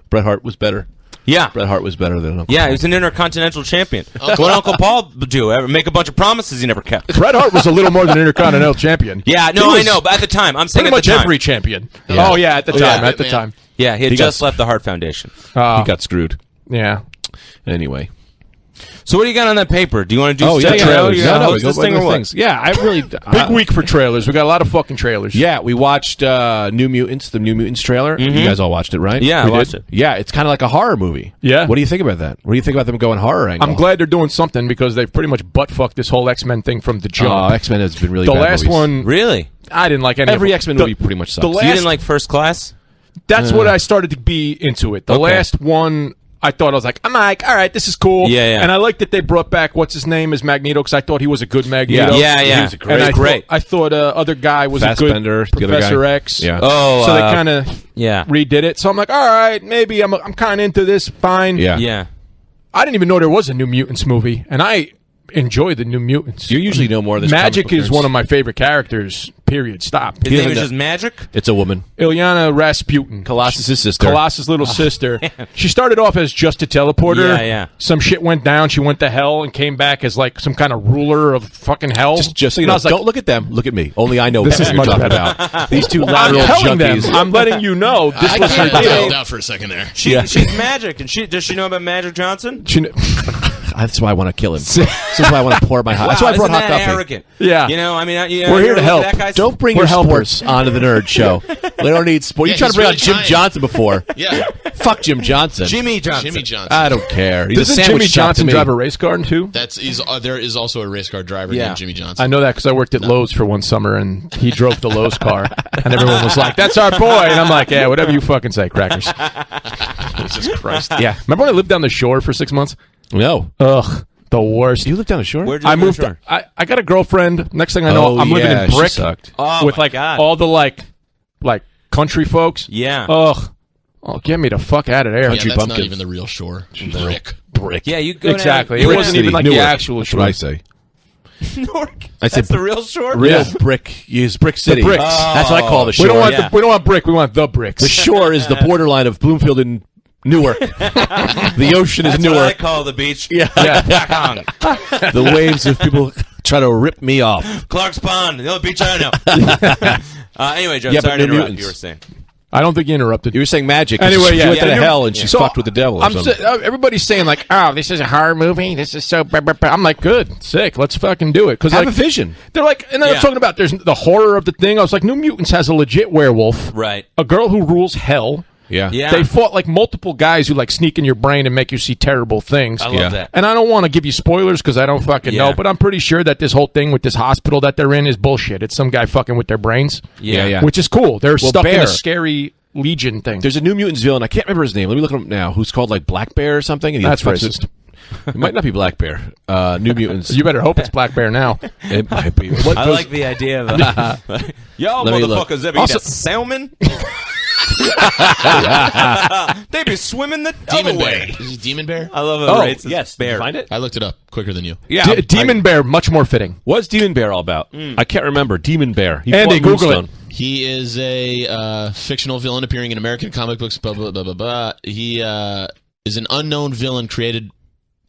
Bret Hart was better. Yeah. Bret Hart was better than Uncle Yeah, Paul. he was an intercontinental champion. What Uncle Paul do? Ever make a bunch of promises he never kept. Bret Hart was a little more than Intercontinental Champion. Yeah, He no, I was know, but at the time, I'm saying pretty at much the time. every champion. Yeah. Oh yeah, at the Oh, time. yeah. At the Man. time. Yeah, he had He just got- left the Hart Foundation. He got screwed. Yeah. Anyway. So what do you got on that paper? Do you want to do Oh, yeah, some trailers. You No, gonna no, we host go this by thing the or what? things. Yeah, I really... Big week for trailers. We got a lot of fucking trailers. Yeah, we watched New Mutants, the New Mutants trailer. You guys all watched it, right? Yeah, I We watched did? it. Yeah, it's kind of like a horror movie. Yeah. What do you think about that? What do you think about them going horror angle? I'm glad they're doing something because they've pretty much butt-fucked this whole X-Men thing from the jump. X-Men has been really the bad last movies. one, Really? I didn't like any Every of them. X-Men The- movie pretty much sucks. the So last, you didn't like First Class? That's what I started to be into it. The last one, I thought I was like, all right, this is cool. Yeah. And I like that they brought back what's his name as Magneto because I thought he was a good Magneto. Yeah. He was a And I thought other guy was Fassbender, a good Professor X. Yeah. Oh, so they kind of redid it. So I'm like, all right, maybe I'm kind of into this. Fine. Yeah. I didn't even know there was a New Mutants movie, and I enjoy the New Mutants. You usually know more of this. Magic is one of my favorite characters. Period. Stop. His name is just Magic? It's a woman. Ilyana Rasputin. Colossus' sister. Colossus' little sister. She started off as just a teleporter. Yeah. Some shit went down. She went to hell and came back as like some kind of ruler of fucking hell. Just so you know, don't look at them. Look at me. Only I know this what is you're much talking better. about. These two I'm lateral telling them. junkies. I'm letting you know this was her I deal. held out for a second there. She's Magic, and does she know about Magic Johnson? That's why I want to kill him. That's why I want to pour my hot. That's why I brought isn't hot that coffee. arrogant? Yeah. You know, I mean, We're here to help. That guy's Don't bring your sports onto the Nerd Show. We don't need sports. Yeah, You trying to bring really out Jim trying. Johnson before? Yeah. Fuck Jim Johnson. Jimmy Johnson. Jimmy Johnson. I don't care. He's Doesn't a sandwich Jimmy shop to Johnson me. drive a race car too? There is also a race car driver named Jimmy Johnson. I know that because I worked at Lowe's for one summer, and he drove the Lowe's car, and everyone was like, "That's our boy," and I'm like, "Yeah, whatever you fucking say, crackers." Jesus Christ. Yeah. Remember when I lived down the shore for 6 months? No. Ugh. The worst. You live down the shore? Where'd you I live moved. on the shore? I got a girlfriend. Next thing I know, I'm living in she brick sucked. Oh, with my like God. all the like country folks. Yeah. Ugh. Oh, get me the fuck out of there. Yeah, that's not bumpkins. even the real shore. Brick. Yeah, you go Exactly. down. It wasn't even like the Newark. actual That's shore. what I say. Newark. I said That's the real shore? Real brick. Use Brick City. bricks. That's what I call the shore. We don't want Yeah. we don't want brick. We want the bricks. The shore is the borderline of Bloomfield and Newark. The ocean is That's what I Newark. call the beach. Yeah. The waves of people try to rip me off. Clark's Pond, the only beach I know. Anyway, Joe, Yeah, but sorry to New interrupt. Mutants. You were saying. I to think you interrupted. You were saying magic. Anyway, she yeah. went to Yeah. hell and she So, fucked with the devil or something. Everybody's saying like, "Oh, this is a horror movie. This is so." I'm like, "Good, sick. Let's fucking do it." Because Have like, a vision. they're like, and then I'm talking about there's the horror of the thing. I was like, New Mutants has a legit werewolf, Right. a girl who rules hell. Yeah. Yeah. They fought like multiple guys who like sneak in your brain and make you see terrible things. I love that. And I don't want to give you spoilers because I don't fucking Yeah. know, but I'm pretty sure that this whole thing with this hospital that they're in is bullshit. It's some guy fucking with their brains. Yeah. Which is cool. They're stuck in Bear. a scary Legion thing. There's a New Mutants villain. I can't remember his name. Let me look him up now. Who's called like Black Bear or something? And he That's threatens racist. It might not be Black Bear. New Mutants. You better hope it's Black Bear now. It might be. What I goes- like the idea of y'all Let me look. motherfuckers ever Also- eat a salmon? They be swimming the Demon other Bear. way. Is it Demon Bear? I love Oh, it. yes. Did you find it? I looked it up quicker than you. Yeah. Demon Bear, much more fitting. What's Demon Bear all about? I can't remember. Demon Bear. He Andy, fought Google Moonstone. it. He is a fictional villain appearing in American comic books. Blah blah blah blah blah. He is an unknown villain created.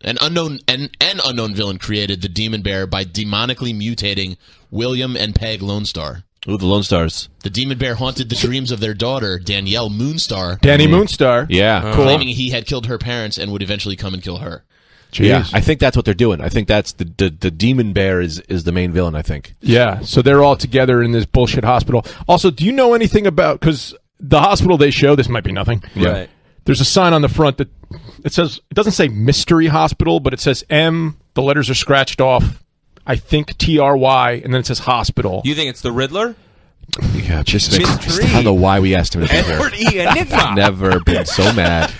An unknown villain created the Demon Bear by demonically mutating William and Peg Lone Star. Ooh, the Lone Stars. The Demon Bear haunted the dreams of their daughter, Danielle Moonstar, Danny Moonstar. Yeah. claiming he had killed her parents and would eventually come and kill her. Jeez. Yeah. I think that's what they're doing. I think that's the Demon Bear is the main villain, I think. Yeah, so they're all together in this bullshit hospital. Also, do you know anything about, because the hospital they show, this might be nothing. Right. There's a sign on the front that it doesn't say Mystery Hospital, but it says M, the letters are scratched off, I think TRY, and then it says hospital. You think it's the Riddler? Yeah, just Mystery. I don't know why we asked him to be here. Edward E. Enigma. Never been so mad.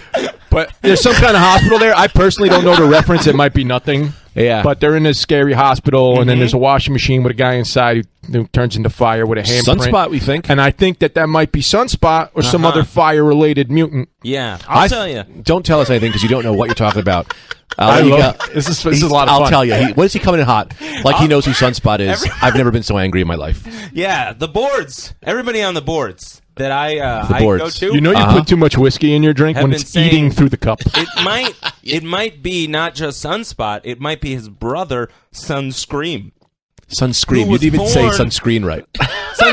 But there's some kind of hospital there. I personally don't know the reference. It might be nothing. Yeah. But they're in this scary hospital, and then there's a washing machine with a guy inside who turns into fire with a handprint. Sunspot, we think. And I think that might be Sunspot or some other fire-related mutant. Yeah, I'll tell you. Don't tell us anything because you don't know what you're talking about. This is a lot of fun. I'll tell you. What is he coming in hot? Like he knows who Sunspot is. I've never been so angry in my life. Yeah, the boards. Everybody on the boards that I boards. go to. You know you put too much whiskey in your drink Have when been it's saying- eating through the cup. it might be not just Sunspot. It might be his brother, Sunscream. Sunscream. Who You was didn't even say born- sunscreen right. No.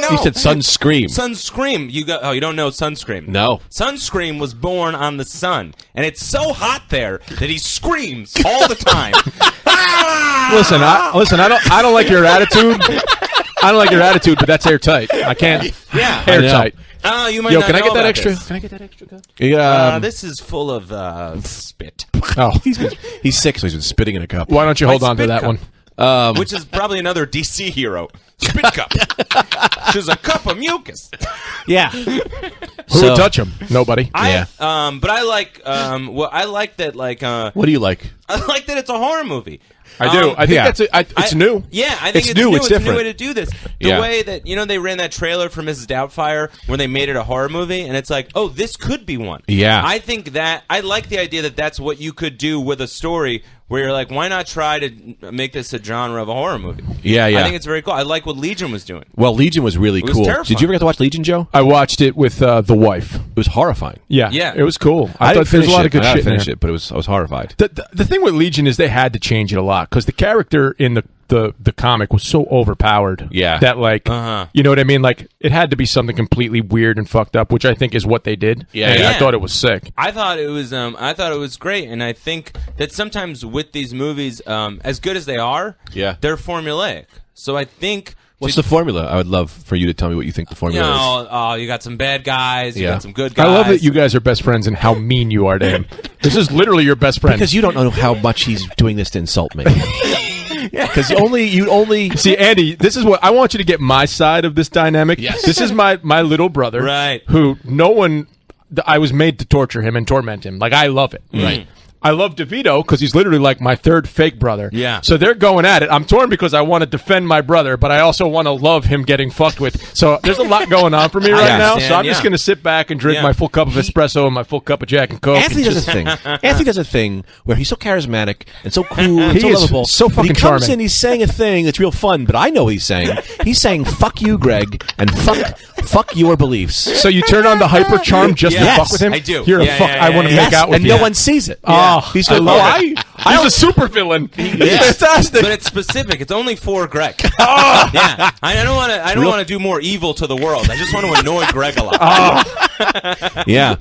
You said Sunscream. Sunscream. You don't know Sunscream. No. Sunscream was born on the sun, and it's so hot there that he screams all the time. Listen, I don't like your attitude. I don't like your attitude, but that's airtight. I can't. Yeah. Airtight. Oh, you might Yo, not can I know get that about extra? this. Can I get that extra cup? Yeah. This is full of spit, Oh, He's sick, so he's been spitting in a cup. why don't you hold on to spit that cup. one? which is probably another DC hero. Spit cup. She's a cup of mucus. Yeah. Who would touch him? Nobody. But I like. I like that. Like, what do you like? I like that it's a horror movie. I do. I think it's new. Yeah, I think it's new. new. It's a different. new way to do this. The way that they ran that trailer for Mrs. Doubtfire where they made it a horror movie, and it's like, oh, this could be one. Yeah, I think that I like the idea that that's what you could do with a story where you're like, why not try to make this a genre of a horror movie? Yeah. I think it's very cool. I like what Legion was doing. Well, Legion was really cool. terrifying. Did you ever get to watch Legion, Joe? I watched it with the wife. It was horrifying. Yeah. It was cool. I thought there was a lot of good I shit didn't in finish there. it, but I was horrified. The thing with Legion is they had to change it a lot because the character in the comic was so overpowered. Yeah. That you know what I mean? Like it had to be something completely weird and fucked up, which I think is what they did. And I thought it was sick. I thought it was great, and I think that sometimes with these movies, as good as they are, they're formulaic. So I think. What's the formula? I would love for you to tell me what you think the formula is. You got some bad guys, you got some good guys. I love that you guys are best friends and how mean you are to him. This is literally your best friend. Because you don't know how much he's doing this to insult me. Because you only see, Andy, this is what I want you to get my side of this dynamic. Yes. This is my little brother, right? Who I was made to torture him and torment him. Like I love it, right? I love DeVito because he's literally like my third fake brother. Yeah. So they're going at it. I'm torn because I want to defend my brother, but I also want to love him getting fucked with. So there's a lot going on for me right now. So I'm just going to sit back and drink my full cup of espresso and my full cup of Jack and Coke. Anthony does a thing. Anthony does a thing where he's so charismatic and so cool and so is lovable. so fucking he comes charming. in, he's saying a thing that's real fun, but I know what he's saying. He's saying "fuck you, Greg," and "fuck your beliefs." So you turn on the hyper charm just to fuck with him? I do. You're a fuck. I want to make out with and you. no one sees it. He's He's a super villain. He's fantastic. But it's specific. It's only for Greg. Yeah, I don't want to do more evil to the world. I just want to annoy Greg a lot. Yeah,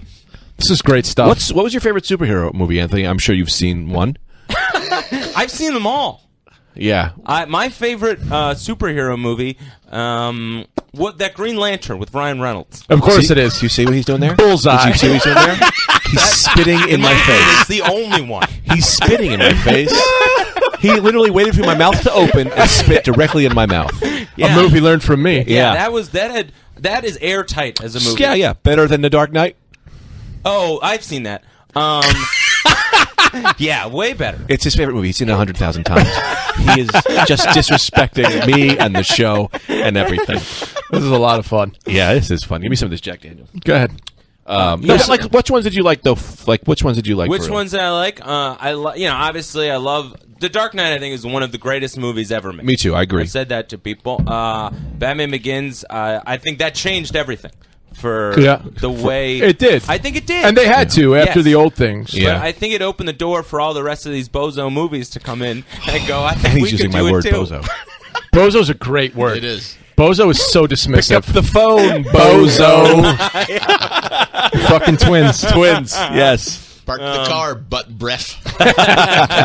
this is great stuff. What was your favorite superhero movie, Anthony? I'm sure you've seen one. I've seen them all. Yeah, my favorite superhero movie, that Green Lantern with Ryan Reynolds. Of course it is. Do you see what he's doing there? Bullseye. Did you see what he's doing there? He's spitting in my face. It's the only one. He's spitting in my face. He literally waited for my mouth to open and spit directly in my mouth. A movie learned from me. Yeah. That is airtight as a movie. Yeah. Better than The Dark Knight? Oh, I've seen that. Yeah, way better. It's his favorite movie. He's seen it 100,000 times. He is just disrespecting me and the show and everything. This is a lot of fun. Yeah, this is fun. Give me some of this Jack Daniels. Go ahead. Which ones did you like though? Which ones did you like? Which ones did I like? Obviously I love The Dark Knight. I think is one of the greatest movies ever made. Me too. I agree. I've said that to people. Batman Begins. I think that changed everything for the way it did. I think it did, and they had to after the old things. Yeah, but I think it opened the door for all the rest of these bozo movies to come in and go. I think and we he's could using do my word, it too. bozo. Bozo's a great word. It is. Bozo is so dismissive. Pick up the phone, bozo. Fucking twins. Yes. Park the car, butt breath.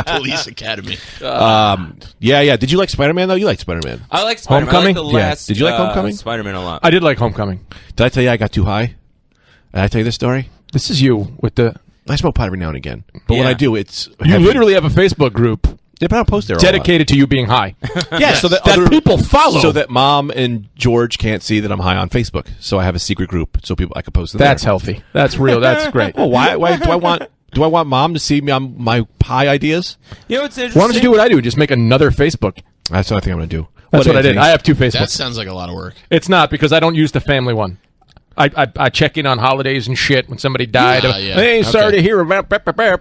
Police Academy. Yeah. Did you like Spider-Man though? You liked Spider-Man. I like Spider-Man. Homecoming? I like the last, Did you like Homecoming? Spider-Man a lot. I did like Homecoming. Did I tell you I got too high? Did I tell you this story? This is you with the. I smoke pot every now and again, but when I do, it's You heavy. literally have a Facebook group Yeah, but I don't post there. a lot. dedicated to you being high. Yeah, so that, That people follow. so that Mom and George can't see that I'm high on Facebook. So I have a secret group so I can post it. That's there. healthy. That's real. That's great. Well, why do I want? Do I want Mom to see me on my pie ideas? You know what's interesting? Why don't you do what I do? Just make another Facebook. That's what I think I'm going to do. That's what I did. I have two That Facebooks. sounds like a lot of work. It's not because I don't use the family one. I check in on holidays and shit when somebody died. Yeah. Hey, sorry Okay. to hear about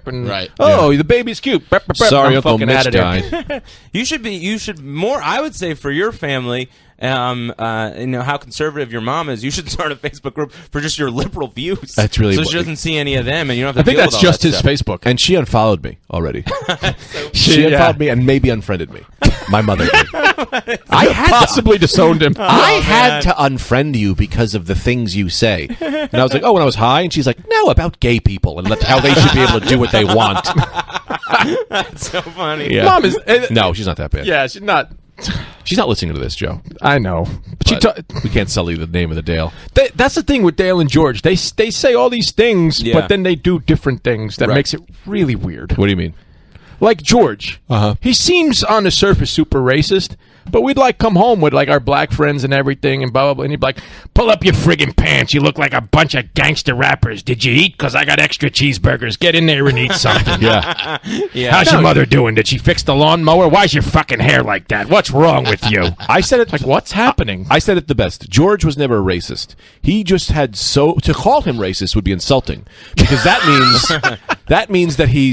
and Right. oh, the baby's cute. Sorry, I'm Uncle fucking Mitch out of there. died. You should more. I would say for your family, how conservative your mom is. You should start a Facebook group for just your liberal views. That's really so she doesn't see any of them, and you don't have to. I think deal that's with all just that his stuff. Facebook. And she unfollowed me already. She Yeah. unfollowed me and maybe unfriended me. My mother did. I had Possibly disowned him. I had to unfriend you because of the things you say. And I was like, oh, when I was high? And she's like, no, about gay people and how they should be able to do what they want. That's so funny. Yeah. Mom is No, she's not that bad. yeah, she's not. She's not listening to this, Joe. I know, But we can't sully the name of the Dale. That's the thing with Dale and George. They say all these things, Yeah. but then they do different things that Right. makes it really weird. What do you mean? Like George, Uh-huh. he seems on the surface super racist, But we'd like come home with like our black friends and everything and blah, blah, blah. And he'd be like, pull up your friggin' pants. You look like a bunch of gangster rappers. Did you eat? Because I got extra cheeseburgers. Get in there and eat something. Yeah. How's your mother doing? Did she fix the lawnmower? Why's your fucking hair like that? What's wrong with you? I said it like, what's happening? I said it the best. George was never a racist. He just had to call him racist would be insulting because that means that he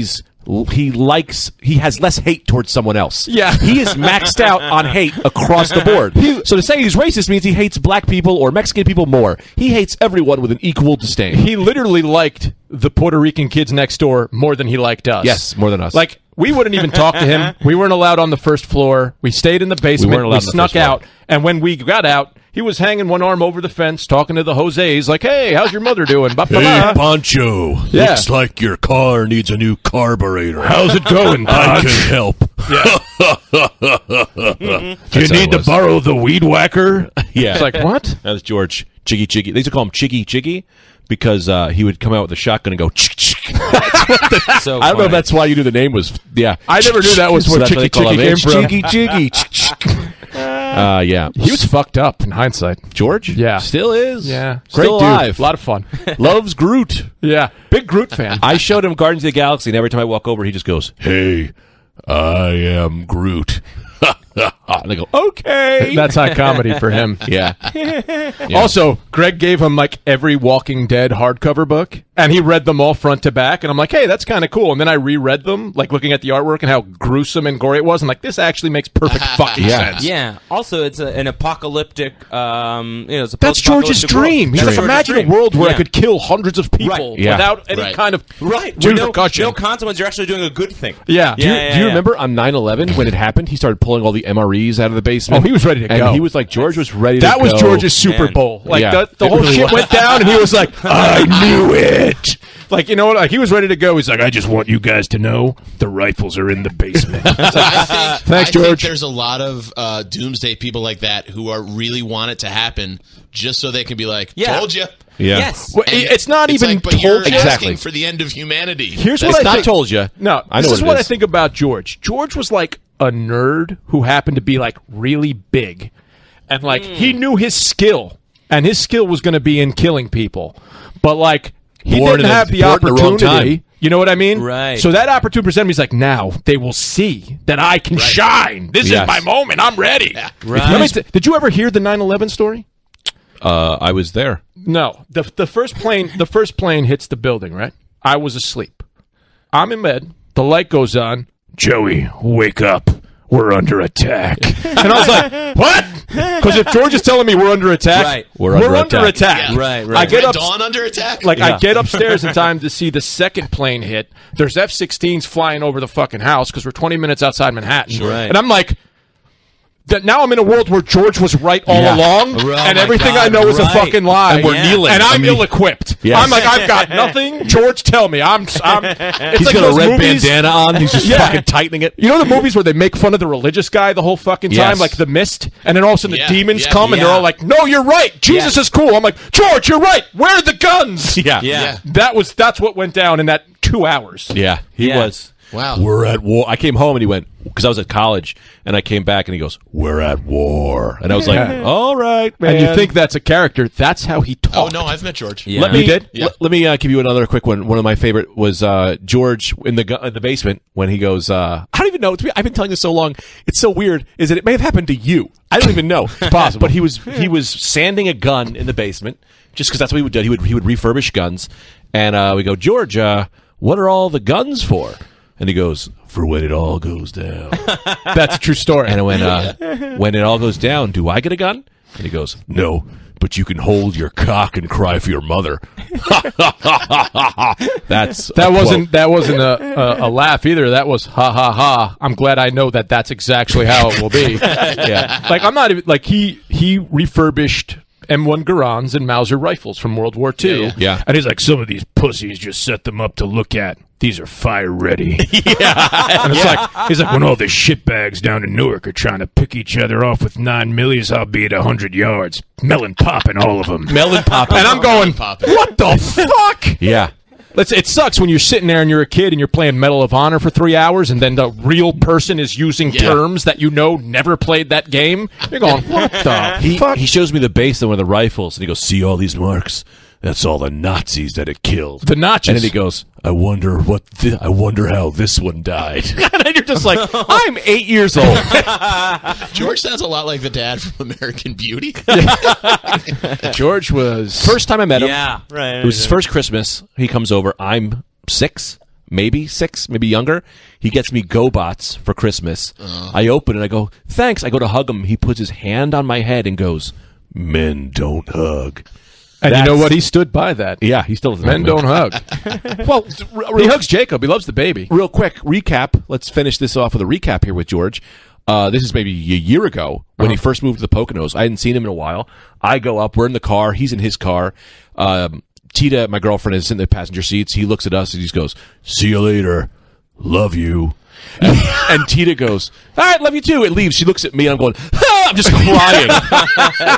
has less hate towards someone else. Yeah. He is maxed out on hate across the board. So to say he's racist means he hates black people or Mexican people more. He hates everyone with an equal disdain. He literally liked the Puerto Rican kids next door more than he liked us. Yes, more than us. Like, we wouldn't even talk to him. We weren't allowed on the first floor. We stayed in the basement. We snuck out. And when we got out, he was hanging one arm over the fence, talking to the Jose's, like, hey, how's your mother doing? Hey, Pancho, Yeah. looks like your car needs a new carburetor. How's it going, I Dodge? can help. Do you need to borrow the weed whacker? Yeah. It's like, what? That was George. Chiggy Chiggy. They used to call him Chiggy Chiggy because he would come out with a shotgun and go chick chick. So I don't know if funny. that's why you knew the name was. Yeah. I never knew that was So where that's Chicky they call Chicky him. came It's from. Chiggy Chiggy. Yeah. He was fucked up in hindsight. George? Yeah. Still is. Yeah. Great Still dude. alive. A lot of fun. Loves Groot. Yeah. Big Groot fan. I showed him Guardians of the Galaxy, and every time I walk over, he just goes, Hey, I am Groot. and I go, okay. That's high comedy for him. Yeah. Also, Greg gave him like every Walking Dead hardcover book, and he read them all front to back. And I'm like, hey, that's kind of cool. And then I reread them, like looking at the artwork and how gruesome and gory it was. And like, this actually makes perfect fucking sense. Yeah. Also, it's an apocalyptic. It's a That's George's post-apocalyptic dream. world. He's like, That's imagine George's a world where I dream. could kill hundreds of people Right. Yeah. without any Right. kind of Right. With repercussion. no consequence. You're actually doing a good thing. Yeah. Do you remember on 9/11 when it happened? He started pulling all the MREs out of the basement. Oh, he was ready to and go. He was like, George was ready to That go. was George's Super Man. Bowl. Like, Yeah. the It whole really shit was. went down, and he was like, I knew it. Like, you know what? Like, he was ready to go. He's like, I just want you guys to know the rifles are in the basement. I Thanks, think George. there's a lot of doomsday people like that who are really want it to happen just so they can be like, Yeah. told you. Yeah. Yes. Well, it's not even like, but told you're you. asking Exactly. for the end of humanity. Here's It's what I not think. told you. No, I know this is what what it I is. think about George. George was like a nerd who happened to be like really big, and like he knew his skill, and his skill was going to be in killing people, but like he Born didn't in a- have the born in the wrong opportunity. time. You know what I mean? Right. So that opportunity presented me. He's like, now they will see that I can shine. This Yes. is my moment. I'm ready. Right. Let me did you ever hear the 9/11 story? I was there. No. The first plane hits the building, right? I was asleep. I'm in bed. The light goes on. Joey, wake up. We're under attack. And I was like, what? Because if George is telling me we're under attack, Right. We're under attack. Yeah. Right. I get Red up, Dawn under attack? I get upstairs in time to see the second plane hit. There's F-16s flying over the fucking house because we're 20 minutes outside Manhattan. Right. And I'm like, that now I'm in a world where George was right all Yeah. along, Oh and my everything God, I know is a right. fucking lie. And we're kneeling. and I'm I mean- ill-equipped. Yes. I'm like, I've got nothing. George, tell me. It's He's like got a those red movies- bandana on. He's just Yeah. fucking tightening it. You know the movies where they make fun of the religious guy the whole fucking time, Yes. like The Mist, and then all of a sudden Yeah, the demons yeah, come and they're yeah. all like, "No, you're right. Jesus is cool." I'm like, "George, you're right. Where are the guns?" Yeah. Yeah. That's what went down in that 2 hours. Yeah. He Yeah. was. Wow. We're at war. I came home and he went, because I was at college, and I came back and he goes, we're at war. And I was like, all right, man. And you think that's a character? That's how he Oh, talked. no, I've met George. Yeah. Let me, You did? Yeah. Let me give you another quick one. One of my favorite was George in the basement when he goes, I don't even know. I've been telling this so long. It's so weird. Is that it may have happened to you. I don't even know. It's possible. But he was sanding a gun in the basement just because that's what he would do. He would refurbish guns. And we go, George, what are all the guns for? And he goes, for when it all goes down. That's a true story. And when it all goes down, do I get a gun? And he goes, no, but you can hold your cock and cry for your mother. That wasn't a laugh either. That was ha ha ha. I'm glad I know that's exactly how it will be. Yeah. Like I'm not even like he refurbished M1 Garans and Mauser rifles from World War II. Yeah. And he's like, some of these pussies just set them up to look at. These are fire ready. And it's like, he's like, when all the shitbags down in Newark are trying to pick each other off with 9 millis, I'll be at 100 yards. Melon popping all of them. Melon popping. And I'm going, Popping. what the fuck? Yeah. It sucks when you're sitting there and you're a kid and you're playing Medal of Honor for 3 hours, and then the real person is using terms that never played that game. You're going, what the fuck? He shows me the base of one of the rifles, and he goes, "See all these marks? That's all the Nazis that it killed." The notches. And then he goes, I wonder how this one died. And then you're just like, I'm 8 years old. George sounds a lot like the dad from American Beauty. George was first time I met him. Yeah, right. It was his first Christmas. He comes over. I'm 6, maybe younger. He gets me GoBots for Christmas. I open it. I go, thanks. I go to hug him. He puts his hand on my head and goes, "Men don't hug." And you know what? He stood by that. Yeah, he still doesn't. Men don't hug. Well, he hugs Jacob. He loves the baby. Real quick recap. Let's finish this off with a recap here with George. This is maybe a year ago when he first moved to the Poconos. I hadn't seen him in a while. I go up. We're in the car. He's in his car. Tita, my girlfriend, is in the passenger seats. He looks at us and he just goes, "See you later. Love you." And Tita goes, "All right, love you too." It leaves. She looks at me and I'm going, I'm just crying.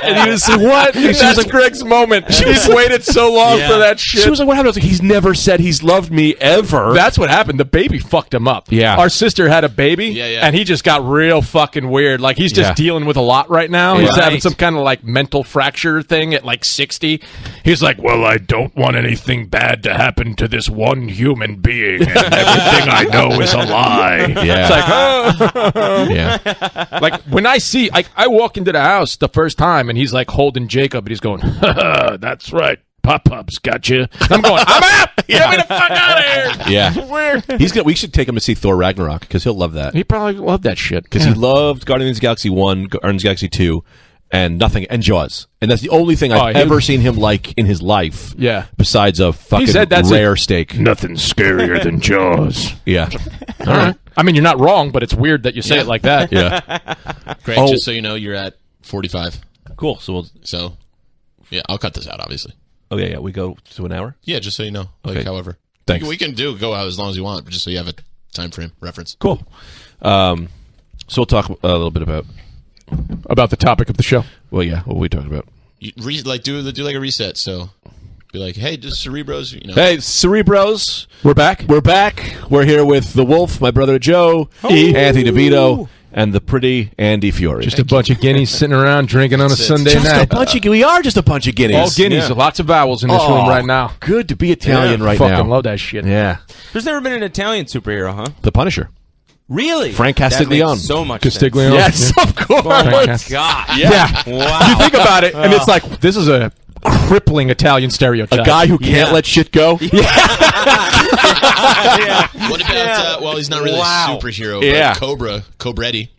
And he was like, "What?" And she was like, Greg's moment. She's waited so long for that shit. She was like, "What happened?" I was like, "He's never said he's loved me ever." That's what happened. The baby fucked him up. Yeah. Our sister had a baby, and he just got real fucking weird. Like, he's just dealing with a lot right now. He's having some kind of, like, mental fracture thing at, like, 60. He's like, "Well, I don't want anything bad to happen to this one human being, and everything I know is a lie." Yeah. It's like, oh. Yeah. Like, when I walk into the house the first time, and he's, like, holding Jacob, and he's going, "That's right. Pop-Pop's got you." I'm going, "I'm out! Get me the fuck out of here!" Yeah. We should take him to see Thor Ragnarok, because he'll love that. He probably loved that shit. Because he loved Guardians of the Galaxy 1, Guardians of the Galaxy 2, and Jaws. And that's the only thing I've ever seen him like in his life. Yeah. Besides a fucking rare steak. Nothing's scarier than Jaws. Yeah. All right. I mean, you're not wrong, but it's weird that you say it like that. Yeah. Greg, just so you know, you're at 45. Cool. So, yeah, I'll cut this out, obviously. Oh, yeah. We go to an hour? Yeah, just so you know. Like, Okay. however. Thanks. We can go out as long as you want, but just so you have a time frame reference. Cool. So we'll talk a little bit About the topic of the show. what are we talking about? You do like a reset. So be like, hey, just Cerebros. You know. Hey, Cerebros. We're back. We're back. We're here with the Wolf, my brother Joe, Anthony DeVito, and the pretty Andy Fiore. Just a bunch of guineas sitting around drinking on a Sunday Just night. we are just a bunch of guineas. All guineas. Lots of vowels in this room right now. Good to be Italian right now. Fucking love that shit. Yeah. There's never been an Italian superhero, huh? The Punisher. Really? Frank That Castiglione. makes so much Castiglione. sense. Yes, of course. Oh my Frank God. Yeah. Wow. You think about it, and it's like, this is a crippling Italian stereotype. A guy who can't let shit go. What about, well, he's not really a superhero, but Cobretti.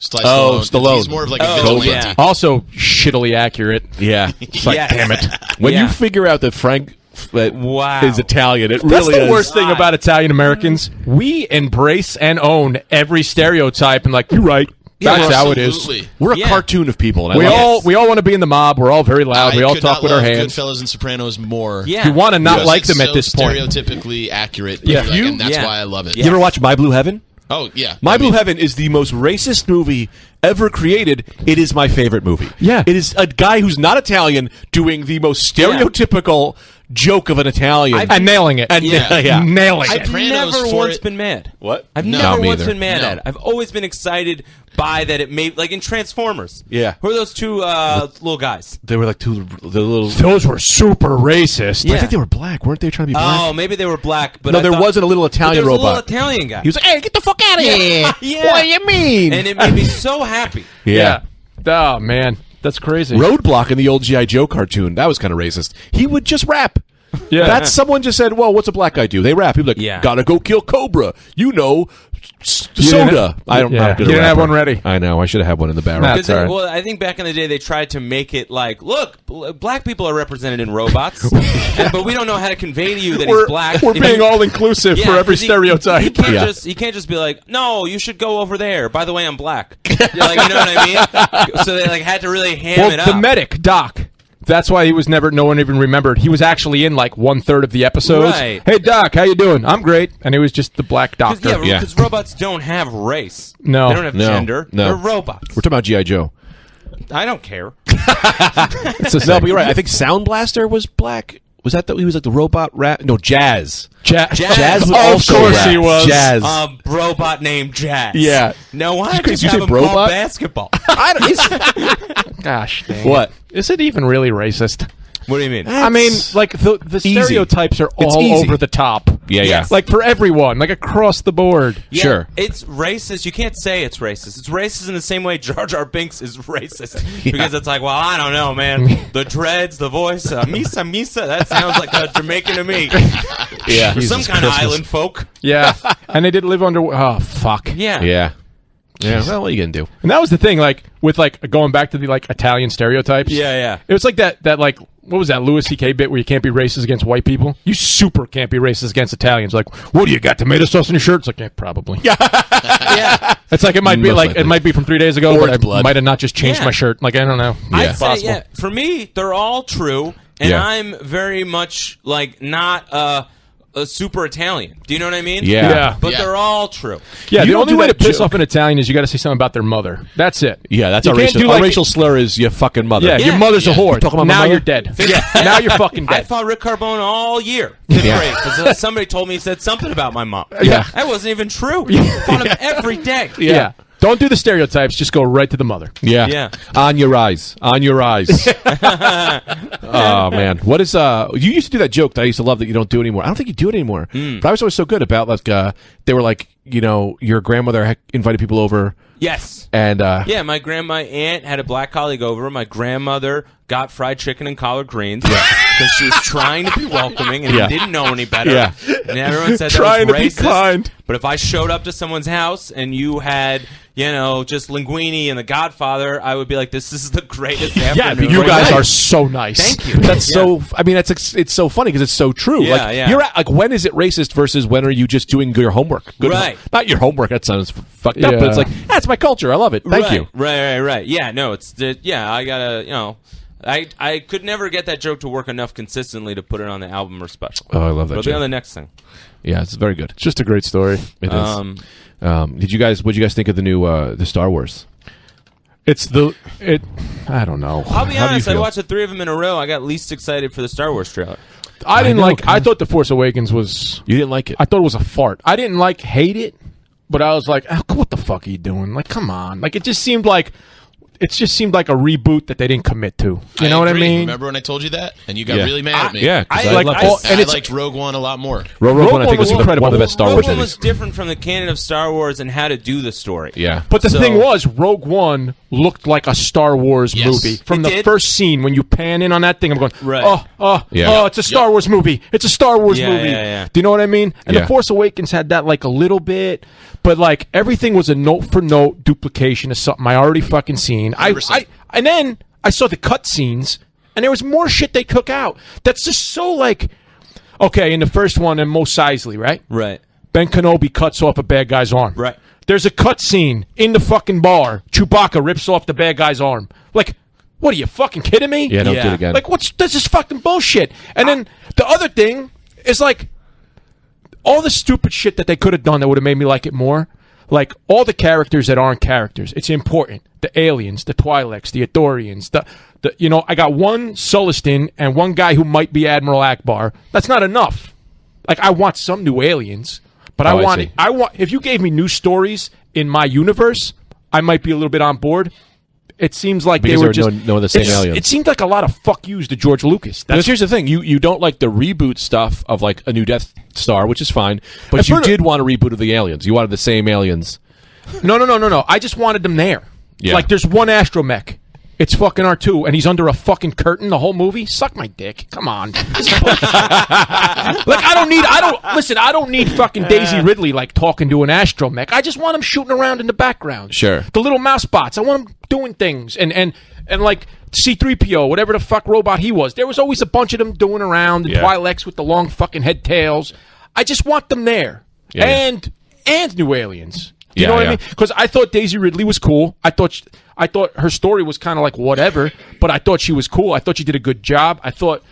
Stallone. He's more of like a vigilante. Yeah. Also shittily accurate. Yeah. It's like, damn it. When you figure out that Frank is Italian, it That's really the is. worst thing about Italian Americans. We embrace and own every stereotype, and like, you're right. That's how it is. Absolutely. We're a cartoon of people. And We all want to be in the mob. We're all very loud. We all could talk not with our love hands. Goodfellas and Sopranos more. Yeah. You want to not Because like it's them at so this point. stereotypically accurate. Yeah. And that's Yeah. why I love it. You ever watch My Blue Heaven? Oh, yeah. My Blue Heaven is the most racist movie ever created. It is my favorite movie. Yeah. It is a guy who's not Italian doing the most stereotypical joke of an Italian. And nailing it. And Yeah. Nailing it. I've Sopranos never for once it. been mad. What? I've No, never me once either. been mad No. at it. I've always been excited by that it made, like in Transformers. Yeah. Who are those two little guys? They were like the little... Those were super racist. I think they were black. Weren't they trying to be black? Oh, maybe they were black. But No, I there thought- wasn't a little but Italian there was robot. a little Italian guy. He was like, "Hey, get the fuck out of here!" Yeah. What do you mean? And it made me so happy. yeah. Oh, man. That's crazy. Roadblock in the old G.I. Joe cartoon. That was kind of racist. He would just rap. Yeah. That's someone just said, well, what's a black guy do? They rap. He'd be like, Yeah. gotta go kill Cobra. You know, soda. I don't know. You didn't have one ready. I know. I should have had one in the barrel. Nah. Because That's all right. well, I think back in the day they tried to make it like, look, black people are represented in robots, but we don't know how to convey to you that he's black. We're If being you- all inclusive Yeah, for every 'cause stereotype. He can't Yeah. just be like, no, you should go over there. By the way, I'm black. You're like, you know what I mean? So they like had to really ham it Well, the up. medic, Doc. That's why he was no one even remembered. He was actually in like 1/3 of the episodes. Right. Hey, Doc, how you doing? I'm great. And it was just the black doctor. Yeah, because robots don't have race. No. They don't have No. gender. No. They're robots. We're talking about G.I. Joe. I don't care. It's the No, same. but you're right. I think Sound Blaster was black. Was that he was like the robot rat? No, Jazz. Jazz was of also course rat. he was. Jazz. Robot named Jazz. Yeah. No, why Just did you you say have him call robot? basketball? Gosh, dang. What? Is it even really racist? What do you mean? I mean, like the stereotypes are all easy. over the top. Yeah, yeah. Like for everyone, like across the board. Yeah, Sure. It's racist. You can't say it's racist. It's racist in the same way Jar Jar Binks is racist. Because it's like, well, I don't know, man. The dreads, the voice, Misa, Misa, that sounds like a Jamaican to me. Yeah. Or some kind of island folk. Yeah, and they did live under. Oh fuck. Yeah. Yeah. Yeah. Well, what are you gonna do? And that was the thing, like with like going back to the like Italian stereotypes. Yeah, yeah. It was like that like what was that Louis C.K. bit where you can't be racist against white people? You super can't be racist against Italians. Like, what do you got? Tomato sauce in your shirt? It's like, yeah, probably. Yeah. It's like it might be Most like likely. it might be from 3 days ago, Or but I it's blood. might have not just changed Yeah. my shirt. Like I don't know. I'd say, Possible. yeah. For me, they're all true, and Yeah. I'm very much like not a super Italian. Do you know what I mean? Yeah. Yeah. But Yeah. they're all true. Yeah, You the don't only do way to that piss joke. off an Italian is you got to say something about their mother. That's it. Yeah, that's You our can't racial. do Our like- racial slur is your fucking mother. Yeah, your mother's a Yeah. whore. talking about my Now mother? you're dead. Yeah, now you're fucking I dead. fought Rick Carbone all year. Fifth grade, because somebody told me he said something about my mom. Yeah. That wasn't even true. Fought him every day. Yeah. Don't do the stereotypes. Just go right to the mother. Yeah. Yeah. On your eyes. On your eyes. Oh man. What is you used to do that joke that I used to love that you don't do anymore. I don't think you do it anymore. But I was always so good about like they were like, you know, your grandmother invited people over Yes. and Yeah, my aunt had a black colleague over. My grandmother got fried chicken and collard greens because she was trying to be welcoming and Yeah. didn't know any better. Yeah. And everyone said Trying that to be was racist. kind. But if I showed up to someone's house and you had, you know, just linguine and The Godfather, I would be like, "This is the greatest afternoon." you of my guys life. are so nice. Thank you. that's so. I mean, it's so funny because it's so true. Yeah, like yeah. you're at, like, when is it racist versus when are you just doing your homework? Good Right. Not your homework. That sounds fucked up. But it's Yeah. like that's my culture. I love it. Thank you. Right. Yeah, no, I gotta, you know, I could never get that joke to work enough consistently to put it on the album or special. Oh, I love that It'll be joke. on the next thing. Yeah, it's very good. It's just a great story. It is. What did you guys think of the new the Star Wars? I don't know. I'll be How do you honest, I feel? watched the three of them in a row. I got least excited for the Star Wars trailer. I didn't know, like. kind I of. thought the Force Awakens was. You didn't like it. I thought it was a fart. I didn't hate it, but I was like, oh, what the fuck are you doing? Like, come on. Like, it just seemed like a reboot that they didn't commit to. You know what I agree. mean? Remember when I told you that? And you got Yeah. really mad at me. Yeah, 'cause I I like- loved I- it. And it's- I liked Rogue One a lot more. Rogue One, I think, was was incredible. one of the best Star Rogue Wars One movies. was different from the canon of Star Wars and how to do the story. Yeah, But the So- thing was, Rogue One looked like a Star Wars Yes. movie. From It the did. first scene, when you pan in on that thing, I'm going, Right. Yeah. it's a Star Wars movie. It's a Star Wars Yeah, movie. yeah. Do you know what I mean? And Yeah. The Force Awakens had that like a little bit, but like everything was a note-for-note duplication of something I already fucking seen. 100%. And then I saw the cut scenes, and there was more shit they took out. That's just so like, okay, in the first one, and Mos Eisley, right? Right. Ben Kenobi cuts off a bad guy's arm. Right. There's a cut scene in the fucking bar. Chewbacca rips off the bad guy's arm. Like, what are you fucking kidding me? yeah, don't do Yeah. it again. Like, this is fucking bullshit. And then the other thing is like all the stupid shit that they could have done that would have made me like it more. Like all the characters that aren't characters. It's important. The aliens, the Twi'leks, the Ithorians, the I got one Sullustan and one guy who might be Admiral Akbar. That's not enough. Like I want some new aliens, but Oh, I see. I want if you gave me new stories in my universe, I might be a little bit on board. It seems like Because they were there were just no of the same aliens. It seemed like a lot of fuck yous to George Lucas. Because here's the thing: you don't like the reboot stuff of like a new Death Star, which is fine, but I've you heard of- did want a reboot of the aliens. You wanted the same aliens. No. I just wanted them there. Yeah. Like there's one astromech. It's fucking R2, and he's under a fucking curtain the whole movie. Suck my dick. Come on. Like I don't need fucking Daisy Ridley like talking to an astromech. I just want him shooting around in the background. Sure. The little mouse bots. I want him doing things and like C-3PO, whatever the fuck robot he was. There was always a bunch of them doing around. The Yeah. Twi'leks with the long fucking head tails. I just want them there. Yeah. And new aliens. Do you Yeah, know what yeah. I mean? Because I thought Daisy Ridley was cool. I thought her story was kind of like whatever, but I thought she was cool. I thought she did a good job. I thought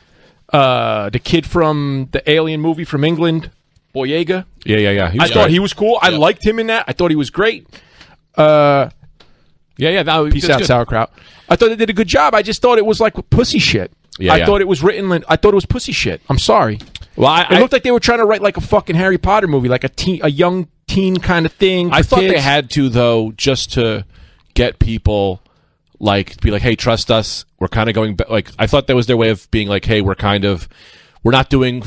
the kid from the Alien movie from England, Boyega. Yeah. I thought he was cool. I liked him in that. I thought he was great. Yeah. Peace out, sauerkraut. I thought they did a good job. I just thought it was like pussy shit. Yeah, I thought it was written. I thought it was pussy shit. I'm sorry. Well, it looked like they were trying to write like a fucking Harry Potter movie, like a young teen kind of thing. I thought kids. they had to, though, just to get people be like, hey, trust us. We're kind of going back. Like, I thought that was their way of being like, hey, we're not doing.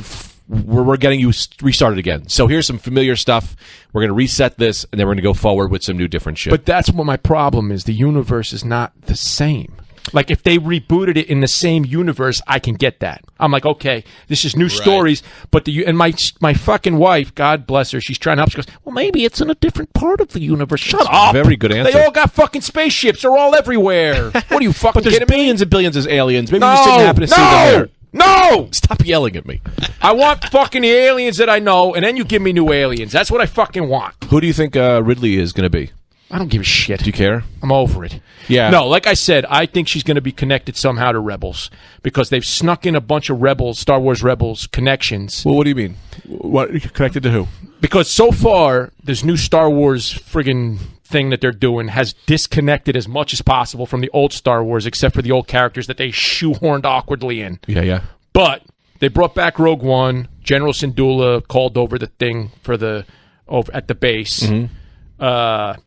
We're getting you restarted again. So here's some familiar stuff. We're going to reset this, and then we're going to go forward with some new different shit. But that's what my problem is. The universe is not the same. Like, if they rebooted it in the same universe, I can get that. I'm like, okay, this is new stories, but my fucking wife, God bless her, she's trying to help. She goes, well, maybe it's in a different part of the universe. Shut up. Very good answer. They all got fucking spaceships. They're all everywhere. What are you fucking But there's kidding me? billions and billions of aliens. Maybe you just didn't happen to see them there. No! Stop yelling at me. I want fucking the aliens that I know, and then you give me new aliens. That's what I fucking want. Who do you think Ridley is going to be? I don't give a shit. Do you care? I'm over it. Yeah. No, like I said, I think she's going to be connected somehow to Rebels because they've snuck in a bunch of Rebels, Star Wars Rebels connections. Well, what do you mean? What connected to who? Because so far, this new Star Wars friggin' thing that they're doing has disconnected as much as possible from the old Star Wars, except for the old characters that they shoehorned awkwardly in. Yeah. But they brought back Rogue One. General Syndulla called over the thing for at the base. Mm-hmm.